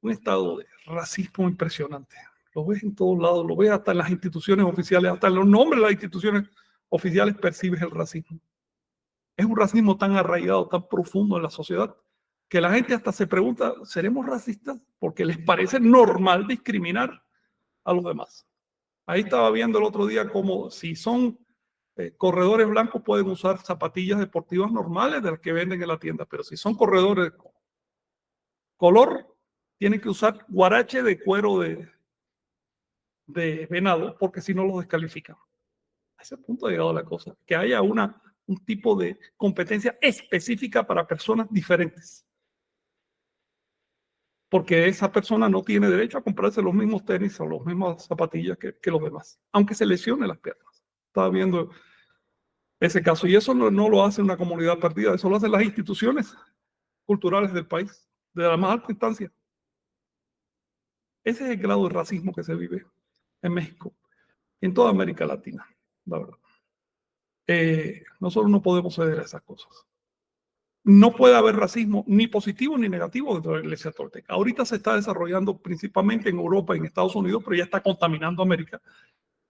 un estado de racismo impresionante. Lo ves en todos lados, lo ves hasta en las instituciones oficiales, hasta en los nombres de las instituciones oficiales percibes el racismo. Es un racismo tan arraigado, tan profundo en la sociedad, que la gente hasta se pregunta, ¿seremos racistas? Porque les parece normal discriminar a los demás. Ahí estaba viendo el otro día como si son corredores blancos pueden usar zapatillas deportivas normales de las que venden en la tienda, pero si son corredores de color, tienen que usar guarache de cuero de venado, porque si no los descalifican. A ese punto ha llegado la cosa, que haya un tipo de competencia específica para personas diferentes. Porque esa persona no tiene derecho a comprarse los mismos tenis o las mismas zapatillas que los demás, aunque se lesione las piernas. Estaba viendo ese caso, y eso no lo hace una comunidad perdida, eso lo hacen las instituciones culturales del país, de la más alta instancia. Ese es el grado de racismo que se vive en México, en toda América Latina, la verdad. Nosotros no podemos ceder a esas cosas. No puede haber racismo ni positivo ni negativo dentro de la Iglesia tolteca. Ahorita se está desarrollando principalmente en Europa y en Estados Unidos, pero ya está contaminando América.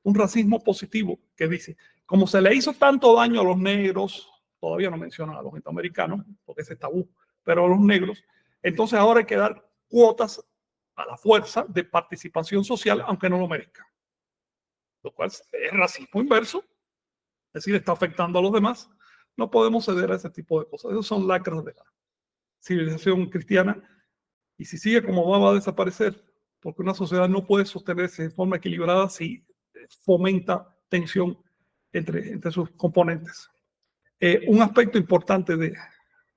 Un racismo positivo que dice, como se le hizo tanto daño a los negros, todavía no mencionan a los centroamericanos, porque ese es tabú, pero a los negros, entonces ahora hay que dar cuotas a la fuerza de participación social, aunque no lo merezcan. Lo cual es racismo inverso, es decir, está afectando a los demás. No podemos ceder a ese tipo de cosas. Esos son lacras de la civilización cristiana. Y si sigue como va a desaparecer, porque una sociedad no puede sostenerse de forma equilibrada si fomenta tensión entre sus componentes. Un aspecto importante de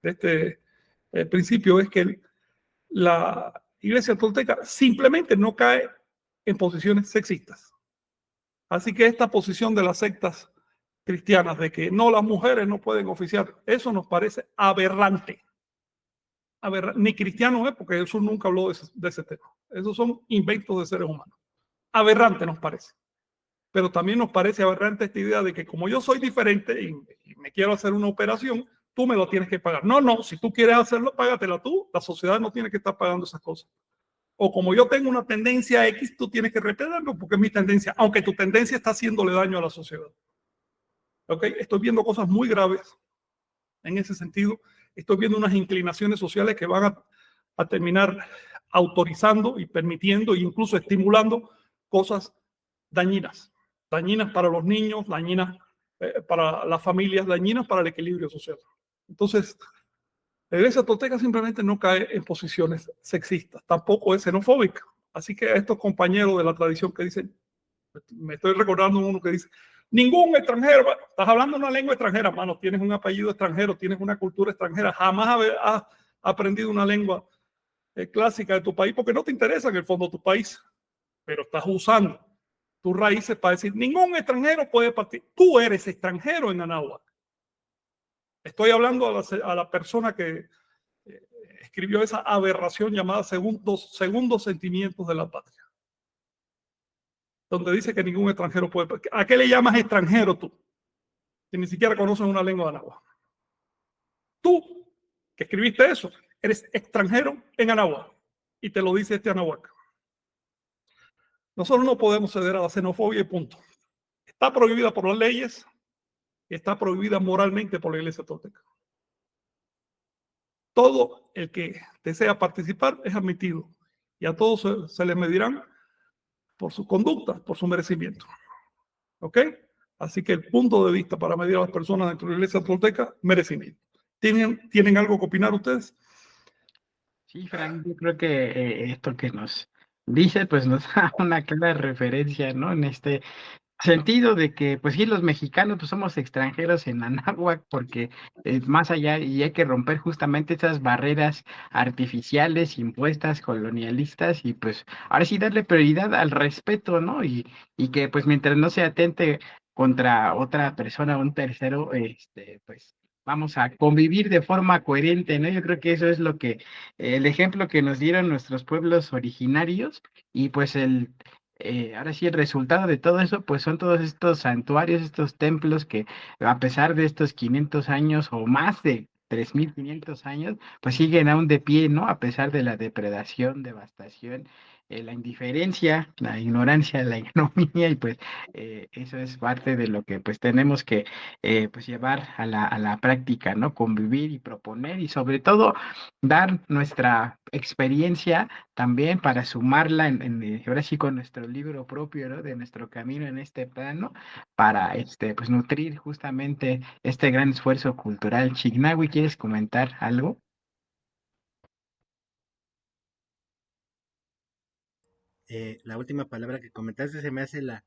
este principio es que la Iglesia tolteca simplemente no cae en posiciones sexistas. Así que esta posición de las sectas cristianas de que no, las mujeres no pueden oficiar, eso nos parece aberrante. Ni cristiano es, porque Jesús nunca habló de ese tema. Esos son inventos de seres humanos. Aberrante nos parece. Pero también nos parece aberrante esta idea de que como yo soy diferente y me quiero hacer una operación, tú me lo tienes que pagar. No, si tú quieres hacerlo, págatela tú. La sociedad no tiene que estar pagando esas cosas. O como yo tengo una tendencia X, tú tienes que respetarlo porque es mi tendencia, aunque tu tendencia está haciéndole daño a la sociedad. ¿Okay? Estoy viendo cosas muy graves en ese sentido. Estoy viendo unas inclinaciones sociales que van a terminar autorizando y permitiendo e incluso estimulando cosas dañinas para los niños, dañinas para las familias, dañinas para el equilibrio social. Entonces, la Iglesia tolteca simplemente no cae en posiciones sexistas, tampoco es xenofóbica. Así que a estos compañeros de la tradición que dicen, me estoy recordando uno que dice, ningún extranjero, estás hablando una lengua extranjera, mano, tienes un apellido extranjero, tienes una cultura extranjera, jamás has aprendido una lengua clásica de tu país porque no te interesa en el fondo tu país, pero estás usando tus raíces para decir, ningún extranjero puede partir, tú eres extranjero en Anáhuac. Estoy hablando a la persona que escribió esa aberración llamada segundos sentimientos de la patria, donde dice que ningún extranjero puede. ¿A qué le llamas extranjero tú? Si ni siquiera conoces una lengua de Anáhuac. Tú, que escribiste eso, eres extranjero en Anáhuac. Y te lo dice este Anáhuac. Nosotros no podemos ceder a la xenofobia y punto. Está prohibida por las leyes, está prohibida moralmente por la Iglesia tolteca. Todo el que desea participar es admitido y a todos se les medirán por su conducta, por su merecimiento. ¿Ok? Así que el punto de vista para medir a las personas dentro de la iglesia tolteca, merecimiento. ¿Tienen algo que opinar ustedes? Sí, Frank, yo creo que esto que nos dice, pues nos da una clara referencia, ¿no? En este sentido de que, pues sí, los mexicanos pues somos extranjeros en Anáhuac porque es más allá y hay que romper justamente esas barreras artificiales impuestas, colonialistas y pues ahora sí darle prioridad al respeto, ¿no? Y que pues mientras no se atente contra otra persona, un tercero, pues vamos a convivir de forma coherente, ¿no? Yo creo que eso es lo que, el ejemplo que nos dieron nuestros pueblos originarios y pues ahora sí, el resultado de todo eso, pues son todos estos santuarios, estos templos que a pesar de estos 500 años o más de 3500 años, pues siguen aún de pie, ¿no? A pesar de la depredación, devastación, la indiferencia, la ignorancia, la ignominia, y pues eso es parte de lo que pues tenemos que pues llevar a la práctica, ¿no? Convivir y proponer y sobre todo dar nuestra experiencia también para sumarla ahora sí con nuestro libro propio, ¿no? De nuestro camino en este plano, para pues nutrir justamente este gran esfuerzo cultural. Chignahui, ¿quieres comentar algo? La última palabra que comentaste se me hace la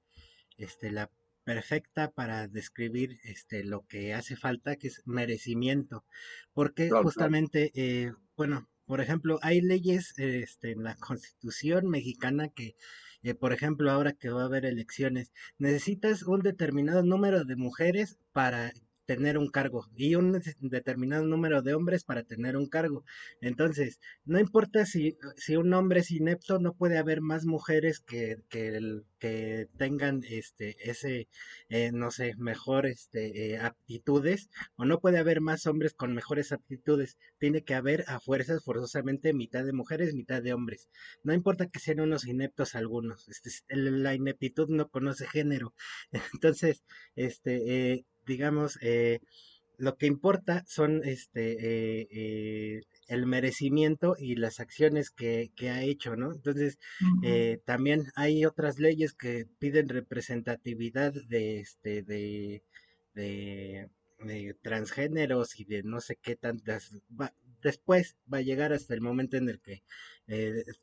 perfecta para describir lo que hace falta, que es merecimiento, porque Claro, justamente, bueno, por ejemplo, hay leyes en la Constitución mexicana que, por ejemplo, ahora que va a haber elecciones, necesitas un determinado número de mujeres para tener un cargo y un determinado número de hombres para tener un cargo. Entonces, no importa si un hombre es inepto, no puede haber más mujeres que tengan no sé, mejor aptitudes, o no puede haber más hombres con mejores aptitudes. Tiene que haber a fuerzas, forzosamente, mitad de mujeres, mitad de hombres. No importa que sean unos ineptos algunos. La ineptitud no conoce género. Entonces, digamos, lo que importa son el merecimiento y las acciones que ha hecho, ¿no? Entonces, también hay otras leyes que piden representatividad de transgéneros y de no sé qué tantas. Después va a llegar hasta el momento en el que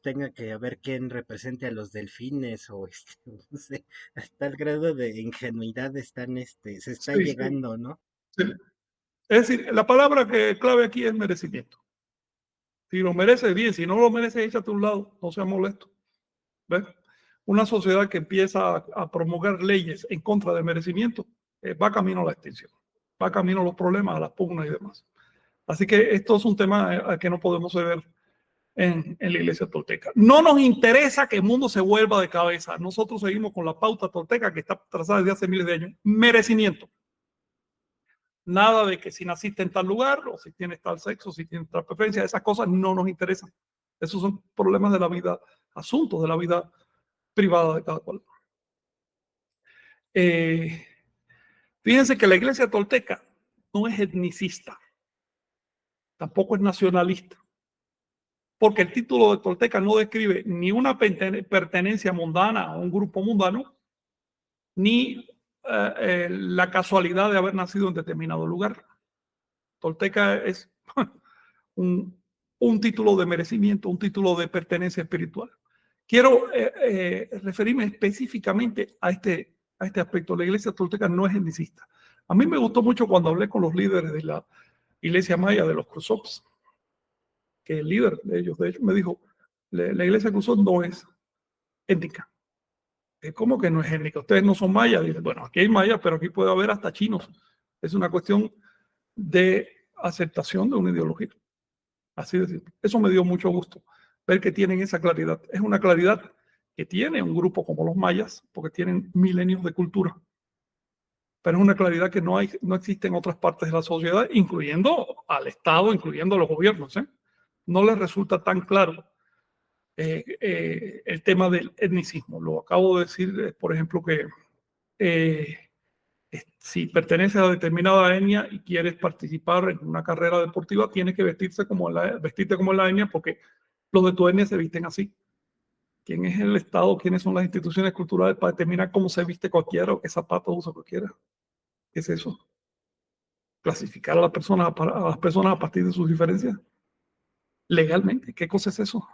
tenga que haber quién represente a los delfines o no sé, hasta el grado de ingenuidad se está sí, sí, llegando, ¿no? sí. Es decir, la palabra clave aquí es merecimiento. Si lo mereces, bien. Si no lo mereces, échate a un lado. No seas molesto. ¿Ves? Una sociedad que empieza a promulgar leyes en contra del merecimiento va camino a la extinción. Va camino a los problemas, a las pugnas y demás. Así que esto es un tema que no podemos ver en la iglesia tolteca. No nos interesa que el mundo se vuelva de cabeza. Nosotros seguimos con la pauta tolteca que está trazada desde hace miles de años. Merecimiento. Nada de que si naciste en tal lugar, o si tienes tal sexo, si tienes tal preferencia, esas cosas no nos interesan. Esos son problemas de la vida, asuntos de la vida privada de cada cual. Fíjense que la iglesia tolteca no es etnicista, tampoco es nacionalista, porque el título de tolteca no describe ni una pertenencia mundana a un grupo mundano, ni la casualidad de haber nacido en determinado lugar. Tolteca es un título de merecimiento, un título de pertenencia espiritual. Quiero referirme específicamente a este aspecto. La iglesia tolteca no es etnicista. A mí me gustó mucho cuando hablé con los líderes de la iglesia maya, de los Cruzops, que el líder de ellos, de hecho, me dijo, la iglesia Cruzop no es étnica. ¿Cómo que no es étnica? Ustedes no son mayas. Dice, bueno, aquí hay mayas, pero aquí puede haber hasta chinos. Es una cuestión de aceptación de una ideología. Así de simple. Eso me dio mucho gusto, ver que tienen esa claridad. Es una claridad que tiene un grupo como los mayas, porque tienen milenios de cultura. Pero es una claridad que no existe en otras partes de la sociedad, incluyendo al Estado, incluyendo a los gobiernos. No les resulta tan claro el tema del etnicismo. Lo acabo de decir, por ejemplo, que si perteneces a determinada etnia y quieres participar en una carrera deportiva, tienes que vestirte como en la etnia porque los de tu etnia se visten así. ¿Quién es el Estado? ¿Quiénes son las instituciones culturales para determinar cómo se viste cualquiera o qué zapatos usa cualquiera? ¿Qué es eso? ¿Clasificar a las personas a partir de sus diferencias? Legalmente, ¿qué cosa es eso?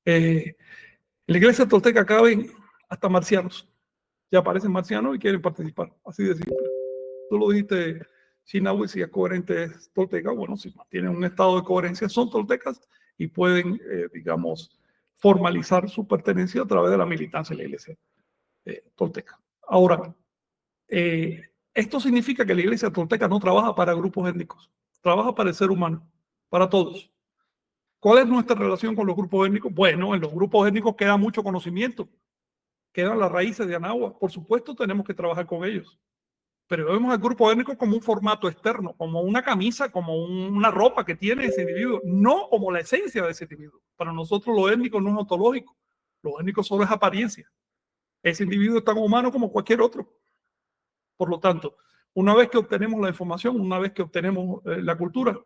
En la iglesia tolteca caben hasta marcianos. Ya aparecen marcianos y quieren participar. Así de simple. Tú lo dijiste, Shinawi, si es coherente es tolteca. Bueno, si tienen un estado de coherencia, son toltecas y pueden, digamos, formalizar su pertenencia a través de la militancia de la iglesia tolteca. Ahora, esto significa que la iglesia tolteca no trabaja para grupos étnicos, trabaja para el ser humano, para todos. ¿Cuál es nuestra relación con los grupos étnicos? Bueno, en los grupos étnicos queda mucho conocimiento, quedan las raíces de Anáhuac. Por supuesto, tenemos que trabajar con ellos. Pero vemos al grupo étnico como un formato externo, como una camisa, como una ropa que tiene ese individuo, no como la esencia de ese individuo. Para nosotros lo étnico no es ontológico, lo étnico solo es apariencia. Ese individuo es tan humano como cualquier otro. Por lo tanto, una vez que obtenemos la información, una vez que obtenemos la cultura,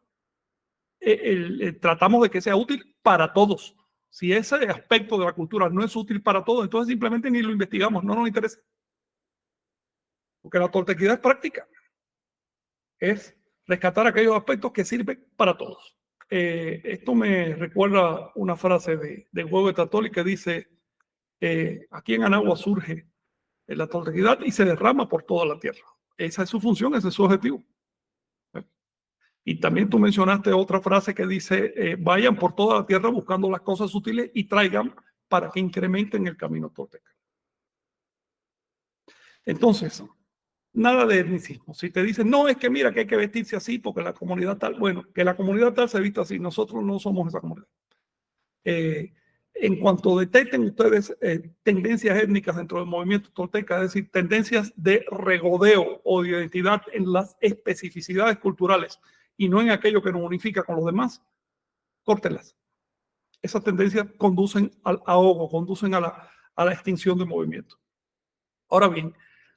tratamos de que sea útil para todos. Si ese aspecto de la cultura no es útil para todos, entonces simplemente ni lo investigamos, no nos interesa. Porque la toltequidad es práctica. Es rescatar aquellos aspectos que sirven para todos. Esto me recuerda una frase de Hugo de Tatoli que dice, aquí en Anáhuac surge la toltequidad y se derrama por toda la tierra. Esa es su función, ese es su objetivo. Y también tú mencionaste otra frase que dice, vayan por toda la tierra buscando las cosas sutiles y traigan para que incrementen el camino tolteca. Entonces, nada de etnicismo. Si te dicen, no, es que mira que hay que vestirse así porque la comunidad tal, bueno, que la comunidad tal se vista así, nosotros no somos esa comunidad. En cuanto detecten ustedes tendencias étnicas dentro del movimiento tolteca, es decir, tendencias de regodeo o de identidad en las especificidades culturales y no en aquello que nos unifica con los demás, córtelas. Esas tendencias conducen al ahogo, conducen a la extinción del movimiento. Ahora bien,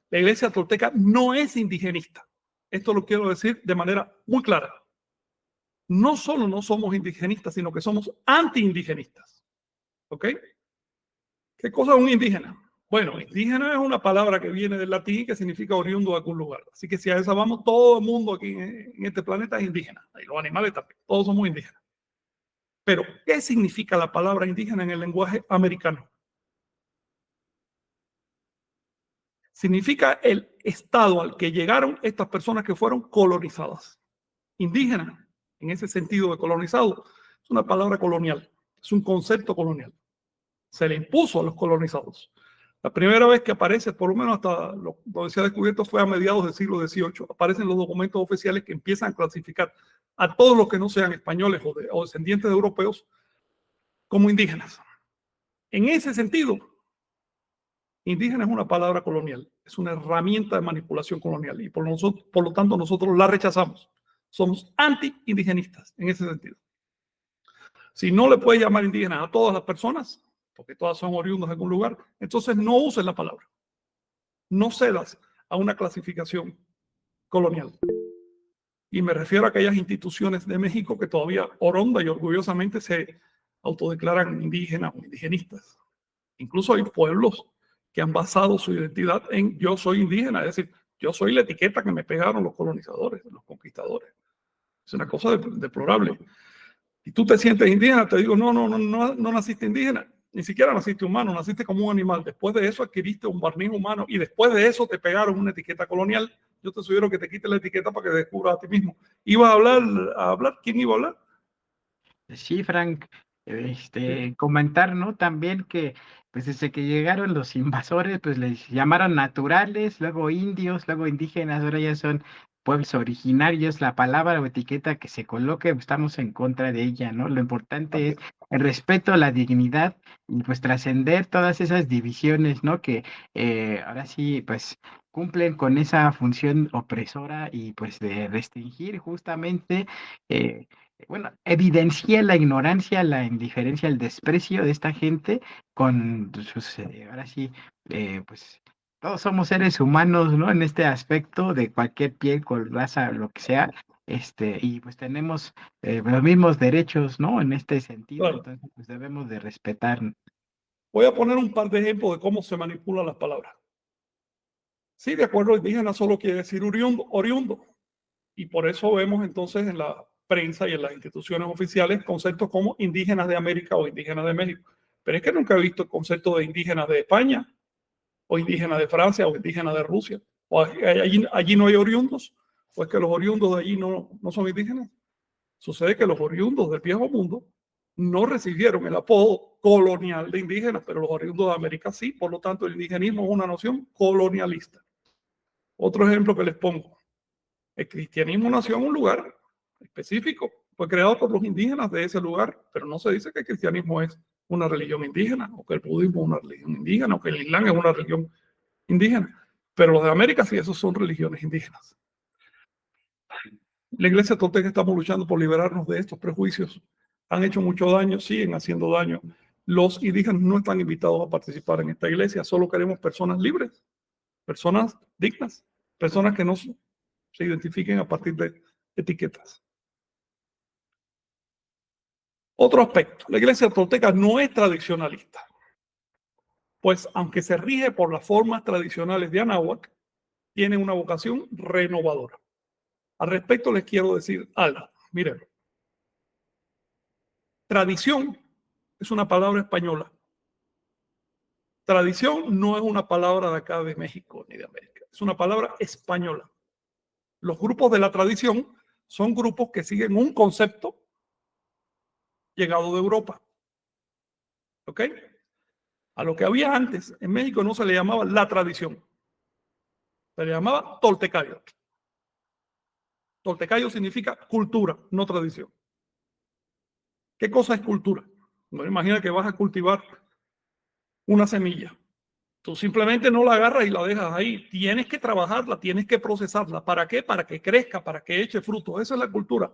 la iglesia tolteca no es indigenista. Esto lo quiero decir de manera muy clara. No solo no somos indigenistas, sino que somos anti-indigenistas. ¿Ok? ¿Qué cosa es un indígena? Bueno, indígena es una palabra que viene del latín y que significa oriundo de algún lugar. Así que si a esa vamos, todo el mundo aquí en este planeta es indígena. Y los animales también, todos somos indígenas. Pero, ¿qué significa la palabra indígena en el lenguaje americano? Significa el estado al que llegaron estas personas que fueron colonizadas. Indígena, en ese sentido de colonizado, es una palabra colonial, es un concepto colonial. Se le impuso a los colonizados. La primera vez que aparece, por lo menos hasta donde se ha descubierto, fue a mediados del siglo XVIII. Aparecen los documentos oficiales que empiezan a clasificar a todos los que no sean españoles o descendientes de europeos como indígenas. En ese sentido, indígena es una palabra colonial, es una herramienta de manipulación colonial y por lo tanto nosotros la rechazamos. Somos anti-indigenistas en ese sentido. Si no le puedes llamar indígena a todas las personas, porque todas son oriundas de algún lugar, entonces no uses la palabra. No cedas a una clasificación colonial. Y me refiero a aquellas instituciones de México que todavía oronda y orgullosamente se autodeclaran indígenas o indigenistas. Incluso hay pueblos que han basado su identidad en yo soy indígena, es decir, yo soy la etiqueta que me pegaron los colonizadores, los conquistadores. Es una cosa deplorable. Y tú te sientes indígena, te digo, no naciste indígena, ni siquiera naciste humano, naciste como un animal. Después de eso adquiriste un barniz humano y después de eso te pegaron una etiqueta colonial. Yo te sugiero que te quites la etiqueta para que descubras a ti mismo. ¿Ibas a hablar? ¿Quién iba a hablar? Sí, Frank, comentar, ¿no? También que, pues desde que llegaron los invasores, pues les llamaron naturales, luego indios, luego indígenas, ahora ya son pueblos originarios, la palabra o etiqueta que se coloque, pues, estamos en contra de ella, ¿no? Lo importante es el respeto a la dignidad y pues trascender todas esas divisiones, ¿no? Que ahora sí, pues cumplen con esa función opresora y pues de restringir justamente bueno, evidencia la ignorancia, la indiferencia, el desprecio de esta gente con sus, ahora sí, pues todos somos seres humanos, ¿no? En este aspecto de cualquier piel, con raza, lo que sea, y pues tenemos los mismos derechos, ¿no? En este sentido, Claro. entonces pues debemos de respetar. Voy a poner un par de ejemplos de cómo se manipulan las palabras. Sí, de acuerdo, indígena solo quiere decir oriundo. Y por eso vemos entonces en la prensa y en las instituciones oficiales conceptos como indígenas de América o indígenas de México. Pero es que nunca he visto el concepto de indígenas de España, o indígenas de Francia, o indígenas de Rusia. O allí no hay oriundos, o es que los oriundos de allí no son indígenas. Sucede que los oriundos del viejo mundo no recibieron el apodo colonial de indígenas, pero los oriundos de América sí. Por lo tanto, el indigenismo es una noción colonialista. Otro ejemplo que les pongo. El cristianismo nació en un lugar específico. Fue creado por los indígenas de ese lugar, pero no se dice que el cristianismo es una religión indígena, o que el budismo es una religión indígena, o que el islam es una religión indígena. Pero los de América sí, esos son religiones indígenas. La iglesia tolteca estamos luchando por liberarnos de estos prejuicios. Han hecho mucho daño, siguen haciendo daño. Los indígenas no están invitados a participar en esta iglesia, solo queremos personas libres, personas dignas, personas que no se identifiquen a partir de etiquetas. Otro aspecto, la iglesia tolteca no es tradicionalista, pues aunque se rige por las formas tradicionales de Anáhuac, tiene una vocación renovadora. Al respecto les quiero decir algo. Miren, tradición es una palabra española. Tradición no es una palabra de acá de México ni de América, es una palabra española. Los grupos de la tradición son grupos que siguen un concepto llegado de Europa. ¿Ok? A lo que había antes en México no se le llamaba la tradición, se le llamaba toltecayo. Toltecayo significa cultura, no tradición. ¿Qué cosa es cultura? Bueno, imagina que vas a cultivar una semilla. Tú simplemente no la agarras y la dejas ahí. Tienes que trabajarla, tienes que procesarla. ¿Para qué? Para que crezca, para que eche fruto. Esa es la cultura.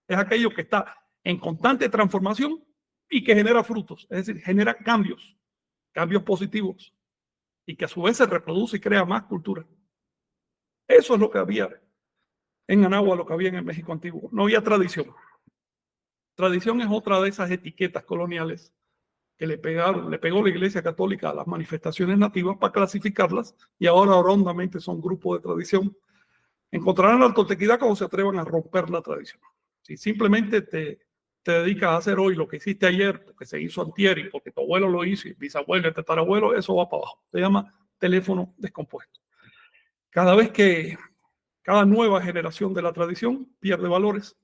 Es aquello que está en constante transformación y que genera frutos. Es decir, genera cambios positivos, y que a su vez se reproduce y crea más cultura. Eso es lo que había en Anáhuac, lo que había en el México antiguo. No había tradición. Tradición es otra de esas etiquetas coloniales que le pegó la Iglesia Católica a las manifestaciones nativas para clasificarlas, y ahora hondamente son grupos de tradición. Encontrarán la toltequidad cuando se atrevan a romper la tradición. Si simplemente te dedicas a hacer hoy lo que hiciste ayer, porque se hizo antier y porque tu abuelo lo hizo y bisabuelo y tatarabuelo, eso va para abajo. Se llama teléfono descompuesto. Cada nueva generación de la tradición pierde valores,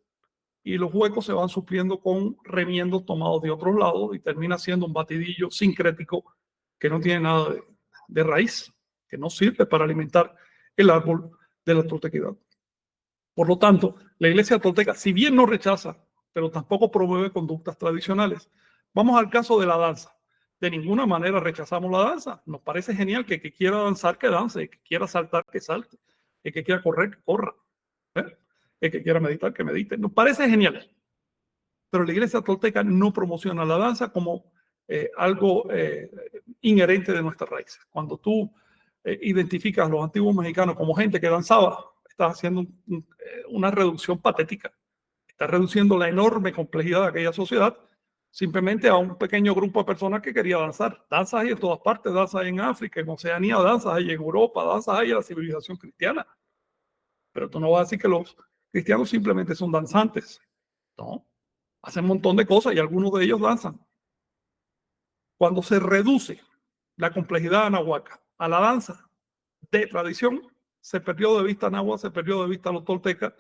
y los huecos se van supliendo con remiendos tomados de otros lados, y termina siendo un batidillo sincrético que no tiene nada de raíz, que no sirve para alimentar el árbol de la toltequidad. Por lo tanto, la iglesia tolteca, si bien no rechaza, pero tampoco promueve conductas tradicionales. Vamos al caso de la danza. De ninguna manera rechazamos la danza. Nos parece genial que el que quiera danzar, que dance, el que quiera saltar, que salte, el que quiera correr, que corra, el que quiera meditar, que medite. Nos parece genial. Pero la iglesia tolteca no promociona la danza como algo inherente de nuestras raíces. Cuando tú identificas a los antiguos mexicanos como gente que danzaba, estás haciendo una reducción patética. Estás reduciendo la enorme complejidad de aquella sociedad simplemente a un pequeño grupo de personas que quería danzar. Danzas hay en todas partes, danzas hay en África, en Oceanía, danzas hay en Europa, danzas hay en la civilización cristiana. Pero tú no vas a decir que los cristianos simplemente son danzantes. No, hacen un montón de cosas y algunos de ellos danzan. Cuando se reduce la complejidad anahuaca a la danza de tradición, se perdió de vista Anáhuac, se perdió de vista los toltecas,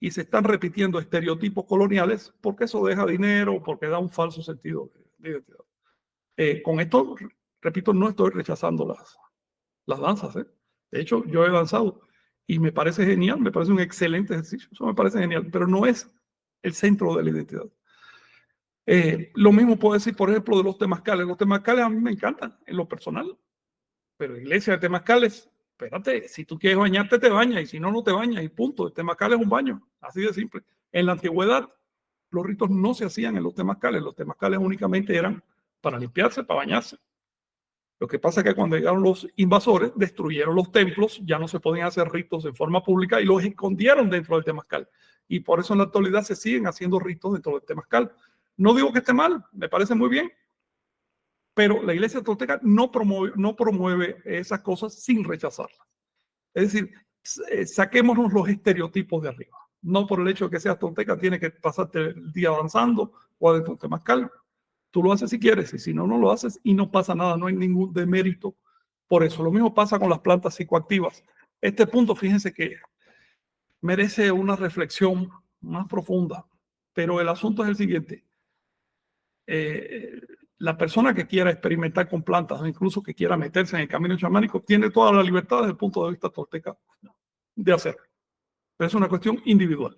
y se están repitiendo estereotipos coloniales porque eso deja dinero, porque da un falso sentido de identidad. Con esto, repito, no estoy rechazando las danzas. De hecho, yo he danzado y me parece genial, me parece un excelente ejercicio, eso me parece genial, pero no es el centro de la identidad. Lo mismo puedo decir, por ejemplo, de los temazcales. Los temazcales a mí me encantan en lo personal, pero iglesia de temazcales, espérate, si tú quieres bañarte, te bañas, y si no, no te bañas, y punto. El temazcal es un baño, así de simple. En la antigüedad, los ritos no se hacían en los temazcales únicamente eran para limpiarse, para bañarse. Lo que pasa es que cuando llegaron los invasores, destruyeron los templos, ya no se podían hacer ritos en forma pública y los escondieron dentro del temazcal. Y por eso en la actualidad se siguen haciendo ritos dentro del temazcal. No digo que esté mal, me parece muy bien, Pero la iglesia tolteca no promueve esas cosas sin rechazarlas. Es decir, saquémonos los estereotipos de arriba. No por el hecho de que seas tolteca tienes que pasarte el día danzando o adentro un temazcal. Tú lo haces si quieres, y si no, no lo haces y no pasa nada, no hay ningún demérito por eso. Lo mismo pasa con las plantas psicoactivas. Este punto, fíjense que merece una reflexión más profunda, pero el asunto es el siguiente. La persona que quiera experimentar con plantas o incluso que quiera meterse en el camino chamánico tiene toda la libertad desde el punto de vista tolteca de hacerlo. Pero es una cuestión individual.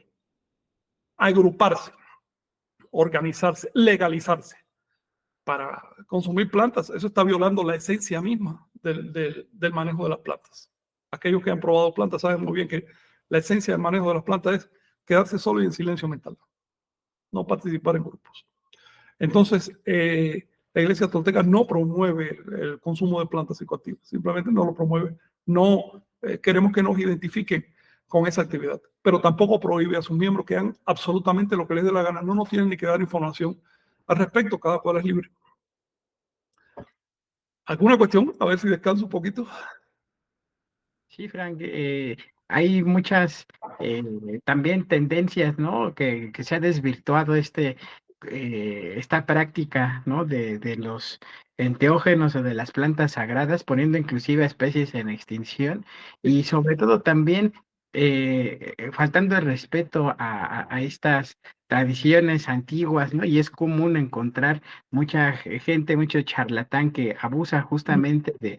Agruparse, organizarse, legalizarse para consumir plantas, eso está violando la esencia misma del manejo de las plantas. Aquellos que han probado plantas saben muy bien que la esencia del manejo de las plantas es quedarse solo y en silencio mental, no participar en grupos. Entonces, la iglesia tolteca no promueve el consumo de plantas psicoactivas, simplemente no lo promueve. No queremos que nos identifiquen con esa actividad, pero tampoco prohíbe a sus miembros que hagan absolutamente lo que les dé la gana. No nos tienen ni que dar información al respecto, cada cual es libre. ¿Alguna cuestión? A ver si descanso un poquito. Sí, Frank, hay muchas también tendencias, ¿no? Que se ha desvirtuado esta práctica, ¿no? De los enteógenos o de las plantas sagradas, poniendo inclusive a especies en extinción y sobre todo también faltando el respeto a estas tradiciones antiguas, ¿no? Y es común encontrar mucha gente, mucho charlatán que abusa justamente de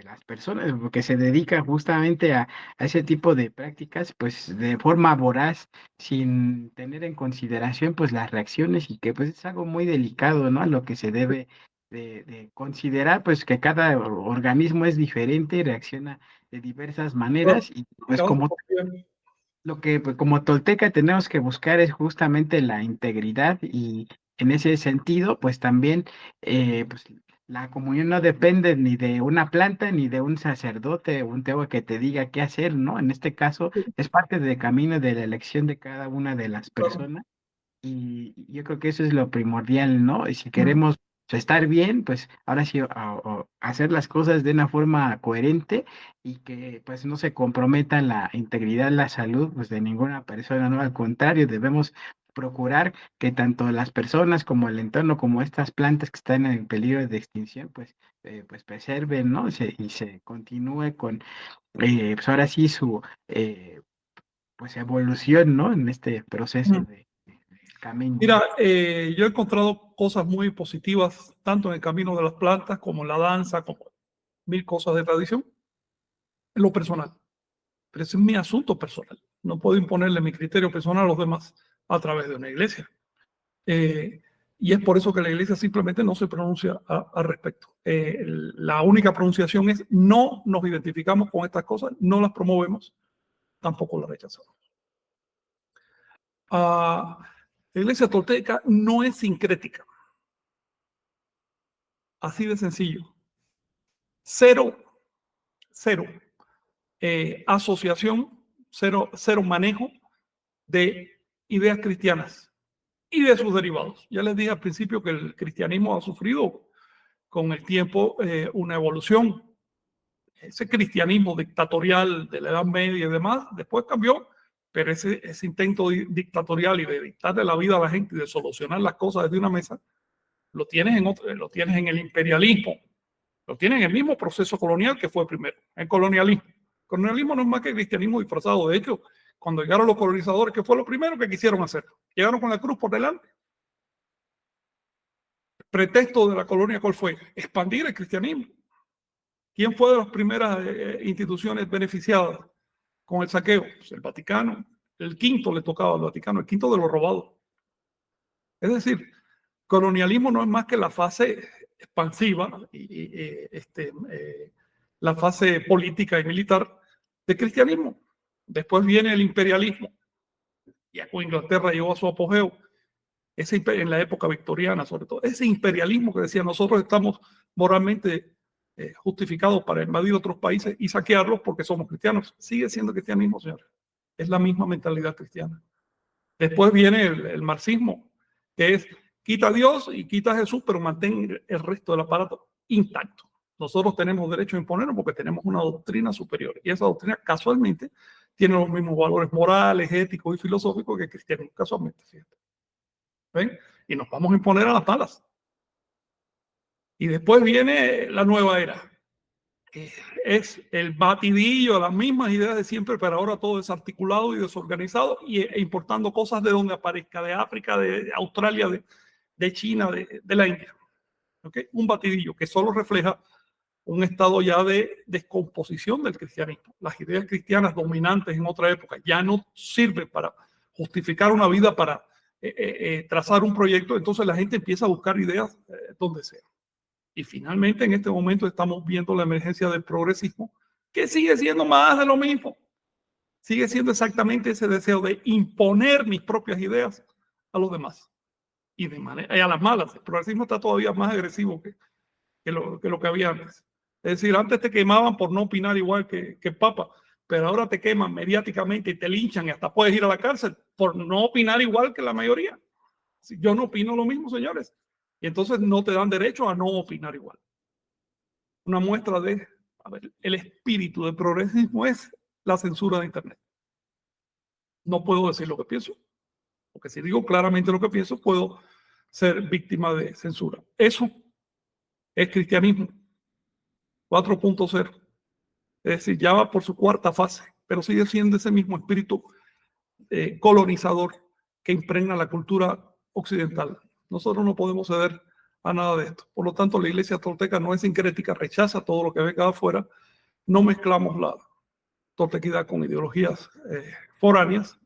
las personas, porque se dedica justamente a ese tipo de prácticas, pues de forma voraz, sin tener en consideración pues las reacciones y que pues es algo muy delicado, ¿no? A lo que se debe de considerar, pues que cada organismo es diferente y reacciona de diversas maneras y pues como lo que pues, como tolteca tenemos que buscar es justamente la integridad y en ese sentido, pues también pues, la comunión no depende ni de una planta ni de un sacerdote o un teólogo que te diga qué hacer, ¿no? En este caso es parte del camino de la elección de cada una de las personas y yo creo que eso es lo primordial, ¿no? Y si queremos estar bien, pues ahora sí, hacer las cosas de una forma coherente y que pues no se comprometa la integridad, la salud, pues de ninguna persona, ¿no? Al contrario, debemos procurar que tanto las personas como el entorno, como estas plantas que están en peligro de extinción, pues preserven, ¿no? Y se continúe con, pues ahora sí, su pues evolución, ¿no? En este proceso de camino. Mira, yo he encontrado cosas muy positivas, tanto en el camino de las plantas como en la danza, como mil cosas de tradición, en lo personal. Pero ese es mi asunto personal. No puedo imponerle mi criterio personal a los demás a través de una iglesia. Y es por eso que la iglesia simplemente no se pronuncia al respecto. La única pronunciación es no nos identificamos con estas cosas, no las promovemos, tampoco las rechazamos. La iglesia tolteca no es sincrética. Así de sencillo. Cero asociación, cero manejo de ideas cristianas y de sus derivados. Ya les dije al principio que el cristianismo ha sufrido con el tiempo una evolución. Ese cristianismo dictatorial de la Edad Media y demás, después cambió, pero ese intento dictatorial y de dictarle la vida a la gente y de solucionar las cosas desde una mesa, lo tienes en el imperialismo, lo tienes en el mismo proceso colonial que fue primero, el colonialismo. El colonialismo no es más que el cristianismo disfrazado. De hecho, cuando llegaron los colonizadores, ¿qué fue lo primero que quisieron hacer? Llegaron con la cruz por delante. El pretexto de la colonia, ¿cuál fue? Expandir el cristianismo. ¿Quién fue de las primeras instituciones beneficiadas con el saqueo? Pues el Vaticano. El quinto le tocaba al Vaticano, el quinto de lo robado. Es decir, colonialismo no es más que la fase expansiva la fase política y militar del cristianismo. Después viene el imperialismo. Y Inglaterra llegó a su apogeo. En la época victoriana, sobre todo. Ese imperialismo que decía, nosotros estamos moralmente justificados para invadir otros países y saquearlos porque somos cristianos. Sigue siendo cristianismo, señores. Es la misma mentalidad cristiana. Después viene el marxismo, que es Quita a Dios y quita a Jesús, pero mantén el resto del aparato intacto. Nosotros tenemos derecho a imponerlo porque tenemos una doctrina superior. Y esa doctrina casualmente tiene los mismos valores morales, éticos y filosóficos que el cristianismo, casualmente. Fíjate. ¿Ven? Y nos vamos a imponer a las malas. Y después viene la nueva era. Es el batidillo, las mismas ideas de siempre, pero ahora todo desarticulado y desorganizado e importando cosas de donde aparezca, de África, de Australia, de China, de la India. ¿Okay? Un batidillo que solo refleja un estado ya de descomposición del cristianismo. Las ideas cristianas dominantes en otra época ya no sirven para justificar una vida, para trazar un proyecto. Entonces la gente empieza a buscar ideas donde sea. Y finalmente en este momento estamos viendo la emergencia del progresismo, que sigue siendo más de lo mismo. Sigue siendo exactamente ese deseo de imponer mis propias ideas a los demás. Y a las malas. El progresismo está todavía más agresivo que lo que había antes. Es decir, antes te quemaban por no opinar igual que el Papa, pero ahora te queman mediáticamente y te linchan y hasta puedes ir a la cárcel por no opinar igual que la mayoría. Yo no opino lo mismo, señores. Y entonces no te dan derecho a no opinar igual. Una muestra de, el espíritu del progresismo es la censura de Internet. No puedo decir lo que pienso, porque si digo claramente lo que pienso, puedo ser víctima de censura. Eso es cristianismo 4.0. Es decir, ya va por su cuarta fase, pero sigue siendo ese mismo espíritu colonizador que impregna la cultura occidental. Nosotros no podemos ceder a nada de esto. Por lo tanto, la Iglesia tolteca no es sincrética, rechaza todo lo que venga de afuera. No mezclamos la toltequidad con ideologías foráneas.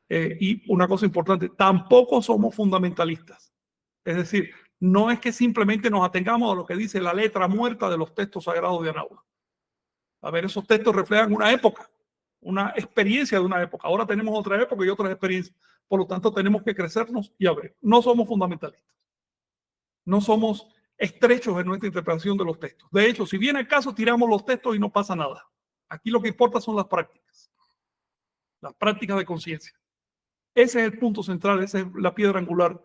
Y una cosa importante, tampoco somos fundamentalistas. Es decir, no es que simplemente nos atengamos a lo que dice la letra muerta de los textos sagrados de Anáhuac. A ver, esos textos reflejan una época, una experiencia de una época. Ahora tenemos otra época y otras experiencias. Por lo tanto, tenemos que crecernos y abrir. No somos fundamentalistas. No somos estrechos en nuestra interpretación de los textos. De hecho, si viene el caso, tiramos los textos y no pasa nada. Aquí lo que importa son las prácticas de conciencia. Ese es el punto central, esa es la piedra angular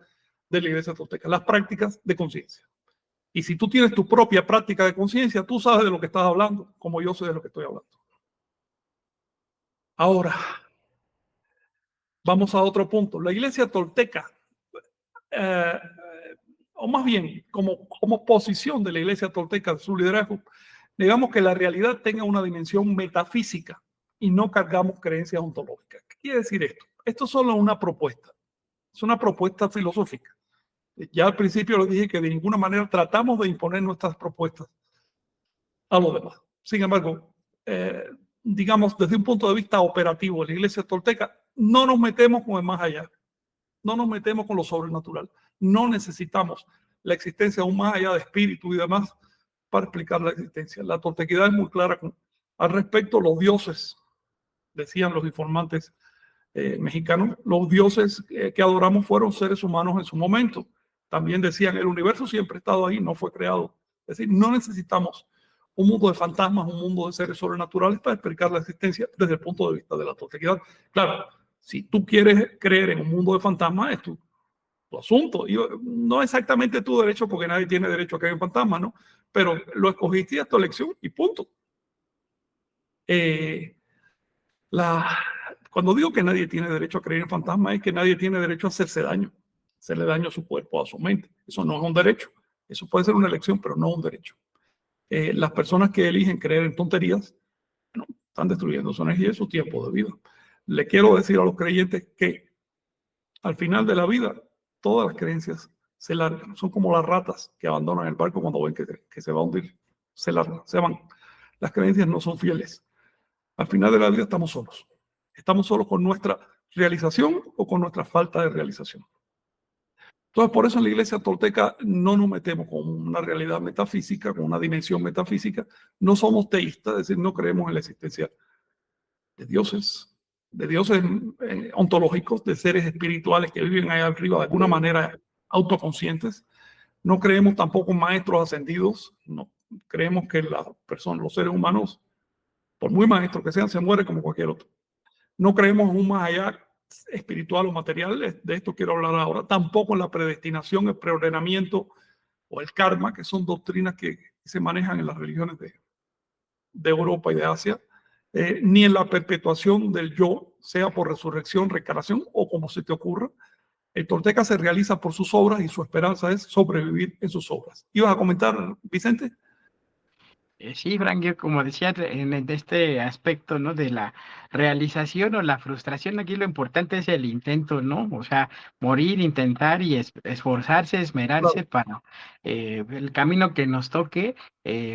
de la Iglesia tolteca, las prácticas de conciencia. Y si tú tienes tu propia práctica de conciencia, tú sabes de lo que estás hablando, como yo sé de lo que estoy hablando. Ahora, vamos a otro punto. La Iglesia tolteca, o más bien, como posición de la Iglesia tolteca, su liderazgo, digamos que la realidad tenga una dimensión metafísica y no cargamos creencias ontológicas. ¿Qué quiere decir esto? Esto es solo una propuesta. Es una propuesta filosófica. Ya al principio les dije que de ninguna manera tratamos de imponer nuestras propuestas a los demás. Sin embargo, digamos, desde un punto de vista operativo, la Iglesia tolteca no nos metemos con el más allá, no nos metemos con lo sobrenatural, no necesitamos la existencia de un más allá de espíritu y demás para explicar la existencia. La toltequidad es muy clara al respecto. Los dioses, decían los informantes mexicanos, los dioses que adoramos fueron seres humanos en su momento. También decían, el universo siempre ha estado ahí, no fue creado. Es decir, no necesitamos un mundo de fantasmas, un mundo de seres sobrenaturales para explicar la existencia desde el punto de vista de la toltequidad. Claro, si tú quieres creer en un mundo de fantasmas, es tu asunto. Y no exactamente tu derecho, porque nadie tiene derecho a creer en fantasmas, ¿no? Pero lo escogiste y es tu elección y punto. Cuando digo que nadie tiene derecho a creer en fantasmas, es que nadie tiene derecho a hacerse daño, hacerle daño a su cuerpo, a su mente. Eso no es un derecho. Eso puede ser una elección, pero no un derecho. Las personas que eligen creer en tonterías, no, están destruyendo su energía y su tiempo de vida. Le quiero decir a los creyentes que al final de la vida, todas las creencias se largan. Son como las ratas que abandonan el barco cuando ven que se va a hundir. Se largan, se van. Las creencias no son fieles. Al final de la vida estamos solos. Estamos solos con nuestra realización o con nuestra falta de realización. Entonces, por eso en la Iglesia tolteca no nos metemos con una realidad metafísica, con una dimensión metafísica. No somos teístas, es decir, no creemos en la existencia de dioses ontológicos, de seres espirituales que viven ahí arriba de alguna manera autoconscientes. No creemos tampoco en maestros ascendidos. No creemos que las personas, los seres humanos, por muy maestros que sean, se mueren como cualquier otro. No creemos en un más allá espiritual o material, de esto quiero hablar ahora, tampoco en la predestinación, el preordenamiento o el karma, que son doctrinas que se manejan en las religiones de Europa y de Asia, ni en la perpetuación del yo, sea por resurrección, reencarnación o como se te ocurra. El tolteca se realiza por sus obras y su esperanza es sobrevivir en sus obras. ¿Ibas a comentar, Vicente? Sí, Frank, yo como decía, en este aspecto, ¿no? De la realización o la frustración, aquí lo importante es el intento, ¿no? O sea, morir, intentar y esforzarse, esmerarse Claro. para el camino que nos toque,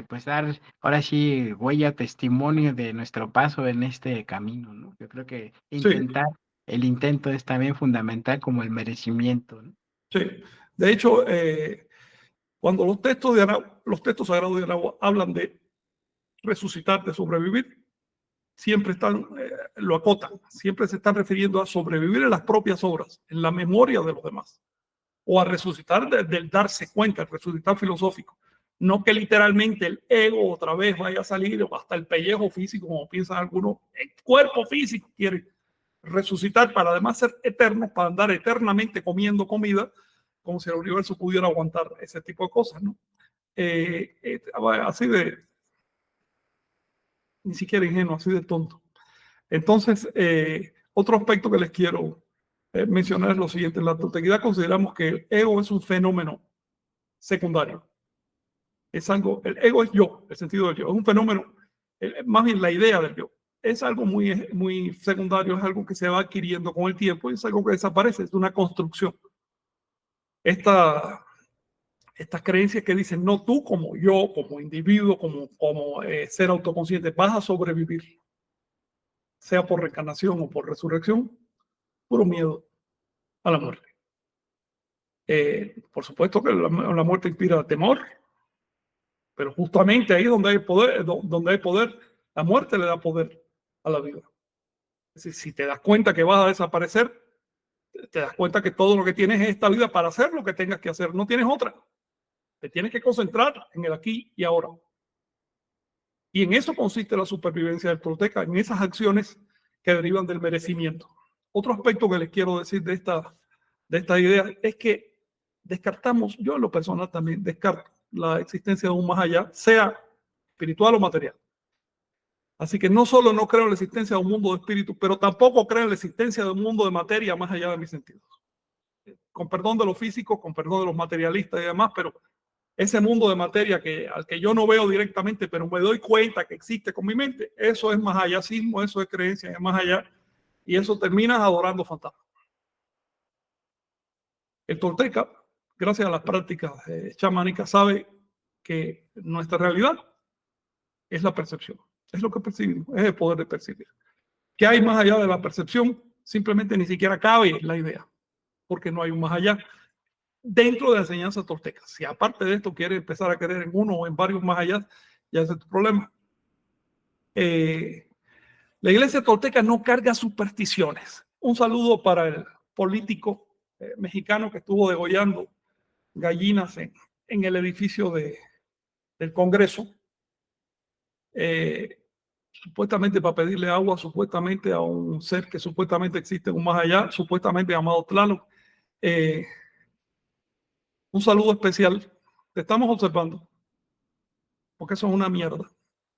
pues dar ahora sí huella, testimonio de nuestro paso en este camino, ¿no? Yo creo que Sí, el intento es también fundamental como el merecimiento, ¿no? sí. De hecho, cuando los textos sagrados de Aragua hablan de resucitar, de sobrevivir, siempre lo acotan, siempre se están refiriendo a sobrevivir en las propias obras, en la memoria de los demás, o a resucitar del darse cuenta, el resucitar filosófico. No que literalmente el ego otra vez vaya a salir, o hasta el pellejo físico, como piensan algunos, el cuerpo físico quiere resucitar para además ser eterno, para andar eternamente comiendo comida, como si el universo pudiera aguantar ese tipo de cosas, ¿no? Así de, ni siquiera ingenuo, así de tonto. Entonces, otro aspecto que les quiero mencionar es lo siguiente. En la toltequidad consideramos que el ego es un fenómeno secundario. Es algo, el ego es yo, el sentido del yo, es un fenómeno, más bien la idea del yo. Es algo muy, muy secundario, es algo que se va adquiriendo con el tiempo y es algo que desaparece, es una construcción. Estas creencias que dicen, no tú como yo, como individuo, como ser autoconsciente, vas a sobrevivir, sea por reencarnación o por resurrección, puro miedo a la muerte. Por supuesto que la muerte inspira temor, pero justamente ahí donde hay poder, la muerte le da poder a la vida. Es decir, si te das cuenta que vas a desaparecer, te das cuenta que todo lo que tienes es esta vida para hacer lo que tengas que hacer, no tienes otra. Te tienes que concentrar en el aquí y ahora. Y en eso consiste la supervivencia del tolteca, en esas acciones que derivan del merecimiento. Otro aspecto que les quiero decir de esta idea es que descartamos, yo en lo personal también descarto la existencia de un más allá, sea espiritual o material. Así que no solo no creo en la existencia de un mundo de espíritu, pero tampoco creo en la existencia de un mundo de materia más allá de mis sentidos. Con perdón de los físicos, con perdón de los materialistas y demás, pero ese mundo de materia al que yo no veo directamente, pero me doy cuenta que existe con mi mente, eso es más allá, eso es creencia, es más allá, y eso terminas adorando fantasmas. El tolteca, gracias a las prácticas chamánicas, sabe que nuestra realidad es la percepción, es lo que percibimos, es el poder de percibir. ¿Qué hay más allá de la percepción? Simplemente ni siquiera cabe la idea, porque no hay un más allá dentro de la enseñanza tolteca. Si aparte de esto quieres empezar a creer en uno o en varios más allá, ya ese es tu problema. La iglesia tolteca no carga supersticiones. Un saludo para el político mexicano que estuvo degollando gallinas en el edificio del Congreso, supuestamente para pedirle agua, supuestamente a un ser que supuestamente existe un más allá, supuestamente llamado Tlaloc. Un saludo especial. Te estamos observando, porque eso es una mierda.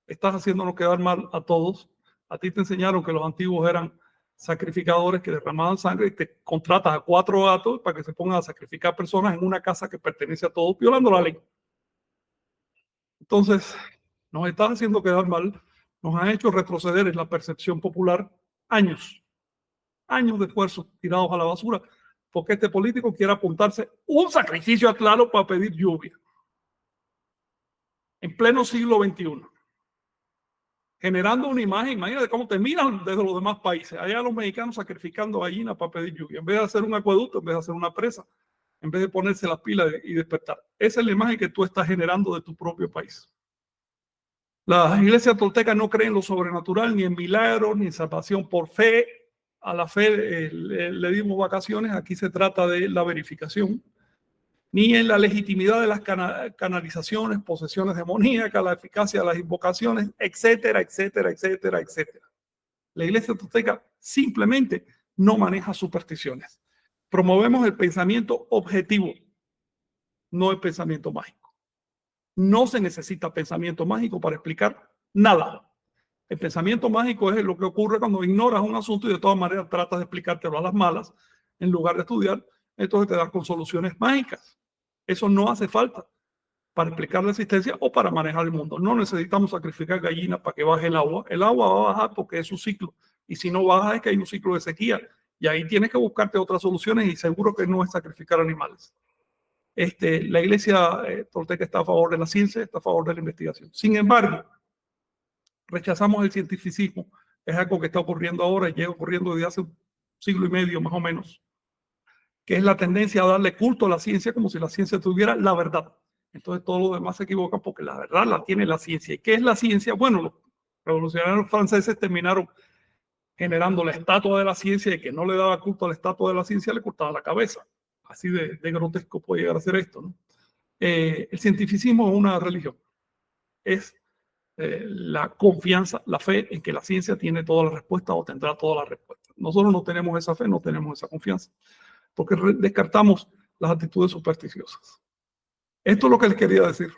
Estás haciéndonos quedar mal a todos. A ti te enseñaron que los antiguos eran sacrificadores que derramaban sangre y te contratas a 4 gatos para que se pongan a sacrificar personas en una casa que pertenece a todos, violando la ley. Entonces, nos estás haciendo quedar mal, nos han hecho retroceder en la percepción popular años de esfuerzo tirados a la basura, porque este político quiere apuntarse un sacrificio a Tlaloc para pedir lluvia. En pleno siglo XXI. Generando una imagen, imagínate cómo te miran desde los demás países. Allá los mexicanos sacrificando gallinas para pedir lluvia. En vez de hacer un acueducto, en vez de hacer una presa, en vez de ponerse las pilas y despertar. Esa es la imagen que tú estás generando de tu propio país. Las iglesias toltecas no creen en lo sobrenatural, ni en milagros, ni en salvación por fe. A la fe le dimos vacaciones. Aquí se trata de la verificación. Ni en la legitimidad de las canalizaciones, posesiones demoníacas, la eficacia de las invocaciones, etcétera, etcétera, etcétera, etcétera. La iglesia tolteca simplemente no maneja supersticiones. Promovemos el pensamiento objetivo, no el pensamiento mágico. No se necesita pensamiento mágico para explicar nada. El pensamiento mágico es lo que ocurre cuando ignoras un asunto y de todas maneras tratas de explicártelo a las malas en lugar de estudiar, entonces te das con soluciones mágicas. Eso no hace falta para explicar la existencia o para manejar el mundo. No necesitamos sacrificar gallinas para que baje el agua. El agua va a bajar porque es su ciclo. Y si no baja es que hay un ciclo de sequía. Y ahí tienes que buscarte otras soluciones y seguro que no es sacrificar animales. La iglesia tolteca está a favor de la ciencia, está a favor de la investigación. Sin embargo, rechazamos el cientificismo. Es algo que está ocurriendo ahora y lleva ocurriendo desde hace un siglo y medio más o menos, que es la tendencia a darle culto a la ciencia como si la ciencia tuviera la verdad. Entonces todo lo demás se equivoca porque la verdad la tiene la ciencia. ¿Y qué es la ciencia? Bueno, los revolucionarios franceses terminaron generando la estatua de la ciencia y que no le daba culto a la estatua de la ciencia le cortaba la cabeza. Así de grotesco puede llegar a ser esto, ¿no? El cientificismo es una religión. Es la confianza, la fe en que la ciencia tiene todas las respuestas o tendrá todas las respuestas. Nosotros no tenemos esa fe, no tenemos esa confianza, porque descartamos las actitudes supersticiosas. Esto es lo que les quería decir.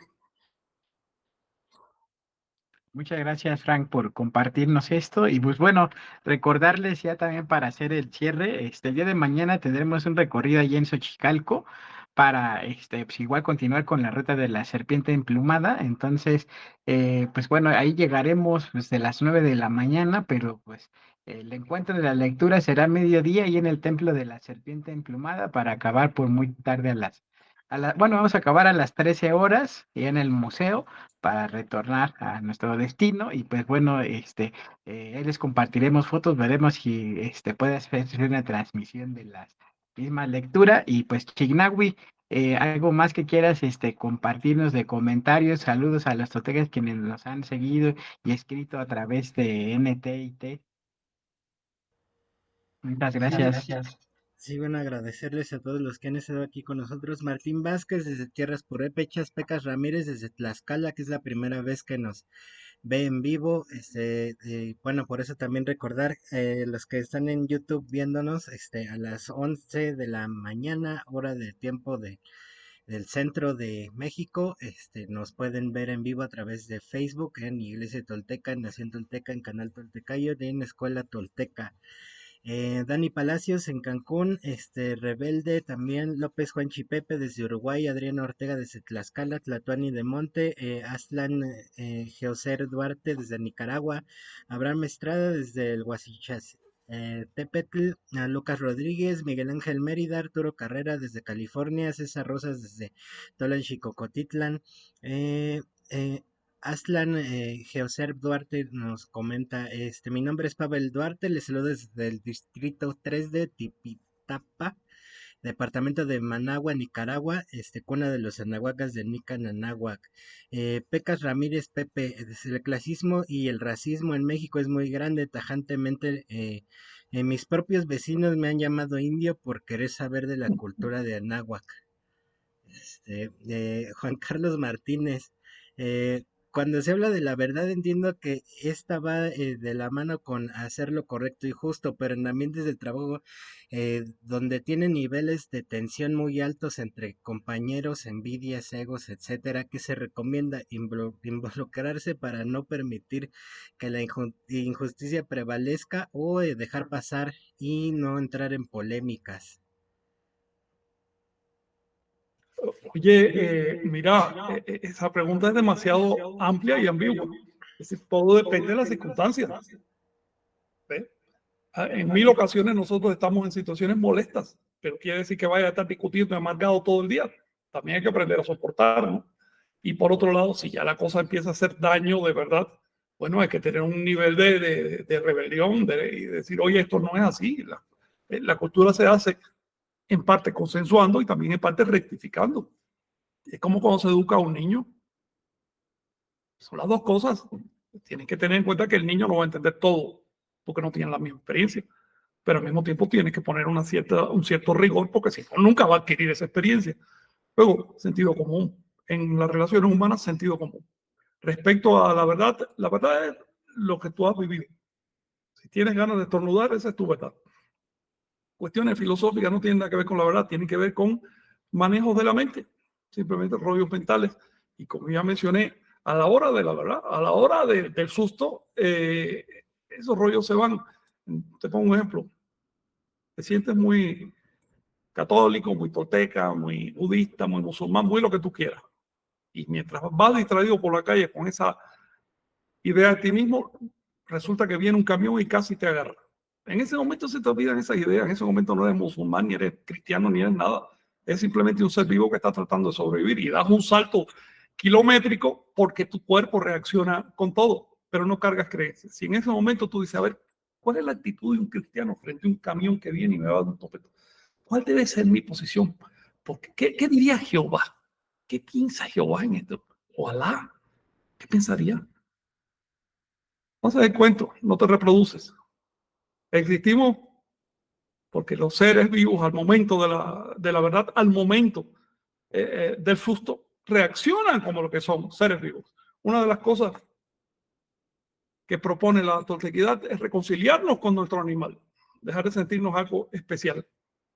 Muchas gracias, Frank, por compartirnos esto. Y pues bueno, recordarles ya también para hacer el cierre, el día de mañana tendremos un recorrido allí en Xochicalco para pues igual continuar con la ruta de la serpiente emplumada. Entonces, pues bueno, ahí llegaremos desde las 9 de la mañana, pero pues el encuentro de la lectura será mediodía ahí en el templo de la serpiente emplumada para acabar por muy tarde bueno, vamos a acabar a las 13 horas y en el museo para retornar a nuestro destino. Y pues bueno, ahí les compartiremos fotos, veremos si puede hacer una transmisión de la misma lectura. Y pues Chignahui, algo más que quieras compartirnos de comentarios, saludos a los totegas quienes nos han seguido y escrito a través de NTIT. Muchas gracias. Sí, bueno, agradecerles a todos los que han estado aquí con nosotros. Martín Vázquez desde Tierras Purépechas, Pecas Ramírez desde Tlaxcala, que es la primera vez que nos ve en vivo. Bueno, por eso también recordar los que están en YouTube viéndonos, a las 11 de la mañana, hora del tiempo del centro de México, nos pueden ver en vivo a través de Facebook en Iglesia Tolteca, en Nación Tolteca, en Canal Toltecayo, en Escuela Tolteca. Dani Palacios en Cancún, Rebelde también, López Juan Chipepe desde Uruguay, Adriana Ortega desde Tlaxcala, Tlatuani de Monte, Aslan Geoser Duarte desde Nicaragua, Abraham Estrada desde el Huasichas, Tepetl, Lucas Rodríguez, Miguel Ángel Mérida, Arturo Carrera desde California, César Rosas desde Tolanchicocotitlan, Aslan Geoserv Duarte nos comenta, mi nombre es Pavel Duarte, les saludo desde el distrito 3 de Tipitapa, departamento de Managua, Nicaragua, cuna de los anahuacas de Nican Anáhuac. Pecas Ramírez Pepe, el clasismo y el racismo en México es muy grande, tajantemente, mis propios vecinos me han llamado indio por querer saber de la cultura de Anáhuac. Juan Carlos Martínez, cuando se habla de la verdad entiendo que esta va de la mano con hacer lo correcto y justo, pero en ambientes de trabajo donde tienen niveles de tensión muy altos entre compañeros, envidias, egos, etcétera, que se recomienda involucrarse para no permitir que la injusticia prevalezca o dejar pasar y no entrar en polémicas. Oye, mira, esa pregunta es demasiado amplia y ambigua. Es decir, todo depende de las circunstancias. ¿Ves? En 1000 ocasiones nosotros estamos en situaciones molestas, pero quiere decir que vaya a estar discutiendo y amargado todo el día. También hay que aprender a soportar, ¿no? Y por otro lado, si ya la cosa empieza a hacer daño de verdad, bueno, hay que tener un nivel de rebelión y decir, oye, esto no es así. La cultura se hace en parte consensuando y también en parte rectificando. Es como cuando se educa a un niño. Son las dos cosas. Tienen que tener en cuenta que el niño no va a entender todo porque no tiene la misma experiencia. Pero al mismo tiempo tienes que poner un cierto rigor porque si no, nunca va a adquirir esa experiencia. Luego, sentido común. En las relaciones humanas, sentido común. Respecto a la verdad es lo que tú has vivido. Si tienes ganas de estornudar, esa es tu verdad. cuestiones filosóficas no tienen nada que ver con la verdad, tienen que ver con manejos de la mente, simplemente rollos mentales. Y como ya mencioné, a la hora de la verdad, a la hora del susto, esos rollos se van. Te pongo un ejemplo. Te sientes muy católico, muy tolteca, muy budista, muy musulmán, muy lo que tú quieras. Y mientras vas distraído por la calle con esa idea de ti mismo, resulta que viene un camión y casi te agarra. En ese momento se te olvidan esas ideas, en ese momento no eres musulmán, ni eres cristiano, ni eres nada. Es simplemente un ser vivo que está tratando de sobrevivir y das un salto kilométrico porque tu cuerpo reacciona con todo, pero no cargas creencias. Si en ese momento tú dices, a ver, ¿cuál es la actitud de un cristiano frente a un camión que viene y me va a dar un topeto? ¿Cuál debe ser mi posición? Porque, ¿qué diría Jehová? ¿Qué piensa Jehová en esto? ¿O Alá? ¿Qué pensaría? No se dé cuento, no te reproduces. Existimos porque los seres vivos al momento de la verdad, al momento del susto, reaccionan como lo que son seres vivos. Una de las cosas que propone la toltequidad es reconciliarnos con nuestro animal, dejar de sentirnos algo especial.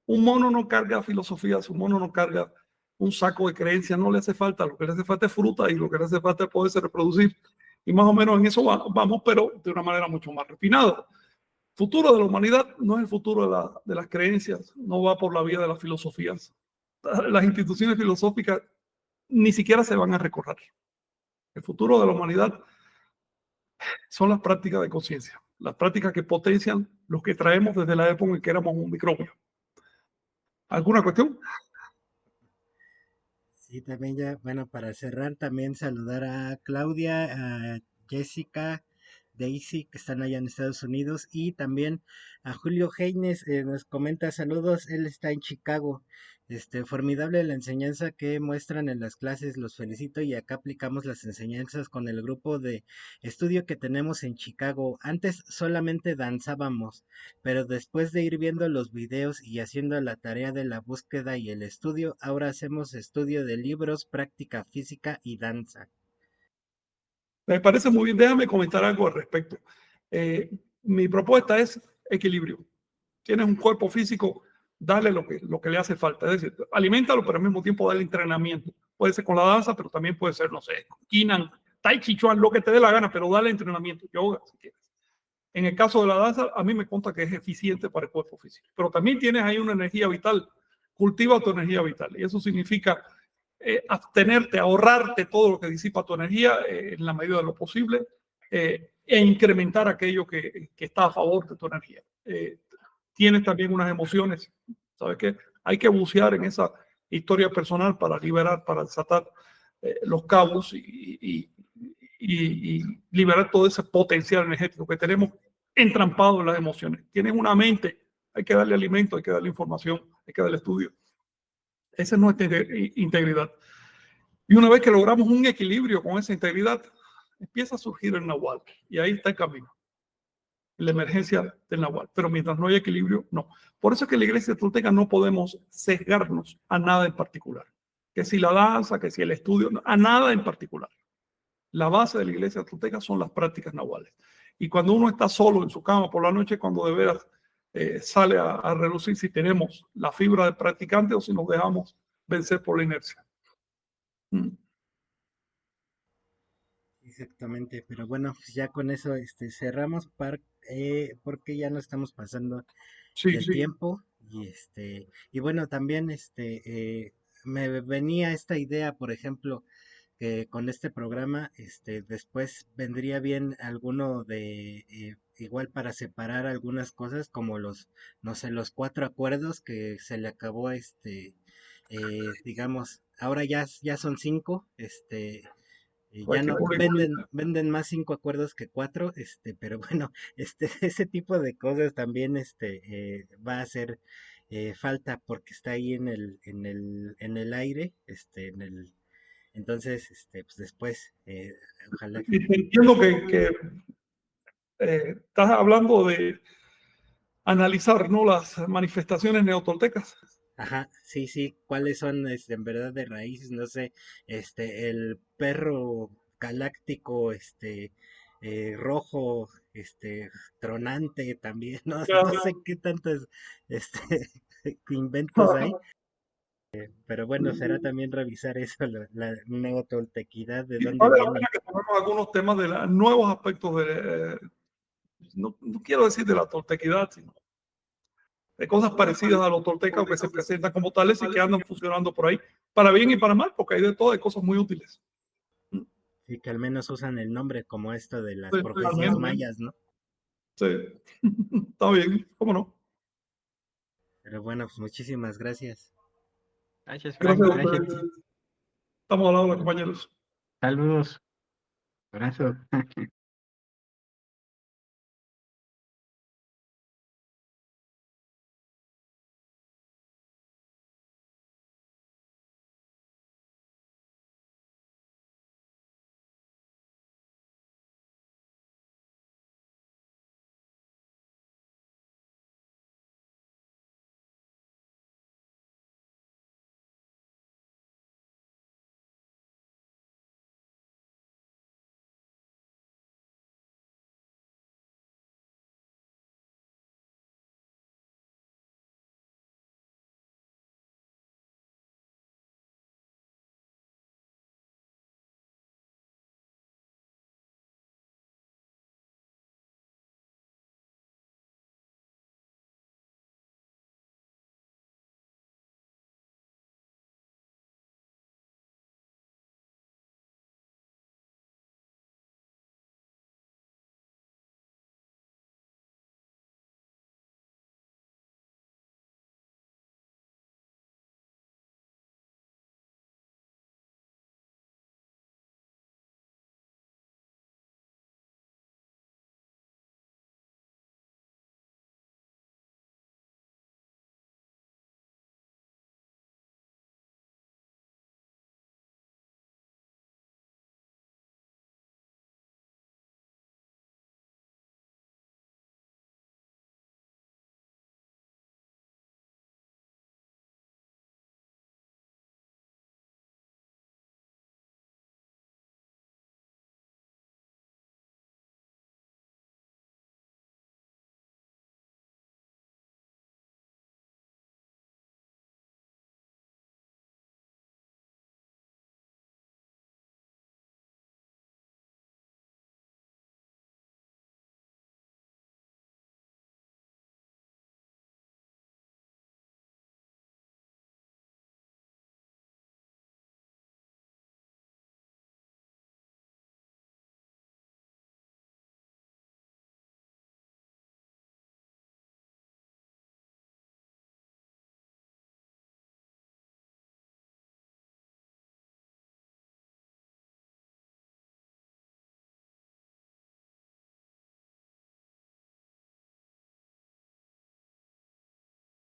Un mono no carga filosofías, un mono no carga un saco de creencias, no le hace falta, lo que le hace falta es fruta y lo que le hace falta es poderse reproducir. Y más o menos en eso vamos, pero de una manera mucho más refinada. Futuro de la humanidad no es el futuro de las creencias, no va por la vía de las filosofías. Las instituciones filosóficas ni siquiera se van a recorrer. El futuro de la humanidad son las prácticas de conciencia, las prácticas que potencian lo que traemos desde la época en que éramos un microbio. ¿Alguna cuestión? Sí, también ya, bueno, para cerrar, también saludar a Claudia, a Jessica, Daisy, que están allá en Estados Unidos, y también a Julio Heines, nos comenta saludos, él está en Chicago. Formidable la enseñanza que muestran en las clases, los felicito y acá aplicamos las enseñanzas con el grupo de estudio que tenemos en Chicago. Antes solamente danzábamos, pero después de ir viendo los videos y haciendo la tarea de la búsqueda y el estudio, ahora hacemos estudio de libros, práctica física y danza. Me parece muy bien. Déjame comentar algo al respecto. Mi propuesta es equilibrio. Tienes un cuerpo físico, dale lo que le hace falta. Es decir, aliméntalo, pero al mismo tiempo dale entrenamiento. Puede ser con la danza, pero también puede ser, no sé, Kinan, Tai Chi Chuan, lo que te dé la gana, pero dale entrenamiento, yoga, si quieres. En el caso de la danza, a mí me consta que es eficiente para el cuerpo físico. Pero también tienes ahí una energía vital. Cultiva tu energía vital. Y eso significa abstenerte, ahorrarte todo lo que disipa tu energía en la medida de lo posible e incrementar aquello que está a favor de tu energía. Tienes también unas emociones, ¿sabes qué? Hay que bucear en esa historia personal para liberar, para desatar los cabos y liberar todo ese potencial energético que tenemos entrampado en las emociones. Tienes una mente, hay que darle alimento, hay que darle información, hay que darle estudio. Esa es nuestra integridad. Y una vez que logramos un equilibrio con esa integridad, empieza a surgir el Nahual. Y ahí está el camino. La emergencia del Nahual. Pero mientras no hay equilibrio, no. Por eso es que en la iglesia tolteca no podemos sesgarnos a nada en particular. Que si la danza, que si el estudio, a nada en particular. La base de la iglesia tolteca son las prácticas nahuales. Y cuando uno está solo en su cama por la noche, cuando de veras sale a relucir si tenemos la fibra del practicante o si nos dejamos vencer por la inercia. Exactamente, pero bueno, pues ya con eso cerramos porque ya no estamos pasando Sí, del sí. tiempo y bueno, también me venía esta idea, por ejemplo, que con este programa después vendría bien alguno de igual para separar algunas cosas como los no sé, los 4 acuerdos que se le acabó digamos, ahora ya son 5, ya no venden más 5 acuerdos que 4, pero bueno, ese tipo de cosas también va a hacer falta porque está ahí en el aire, entonces, pues después, ojalá que, Entiendo que estás hablando de analizar, ¿no?, las manifestaciones neotoltecas. ajá, sí, sí, cuáles son, en verdad de raíces, no sé, el perro galáctico, rojo, tronante también, ¿no? Ya. No sé qué tantos este, inventos hay, pero bueno, será también revisar eso, la neotoltequidad, de Y dónde vale la viene. pena que tomemos algunos temas de los nuevos aspectos no, no quiero decir de la toltequidad, sino de cosas parecidas a los toltecas o que se presentan como tales y que andan funcionando por ahí, para bien y para mal, porque hay de todo, hay cosas muy útiles. Sí, que al menos usan el nombre como esto de las Sí, al profecías menos, mayas, ¿no? sí. Está bien, ¿cómo no? Pero bueno, pues muchísimas gracias. Gracias, Gracias Frank. a Gracias. ustedes. Estamos hablando, compañeros. Saludos. Abrazo.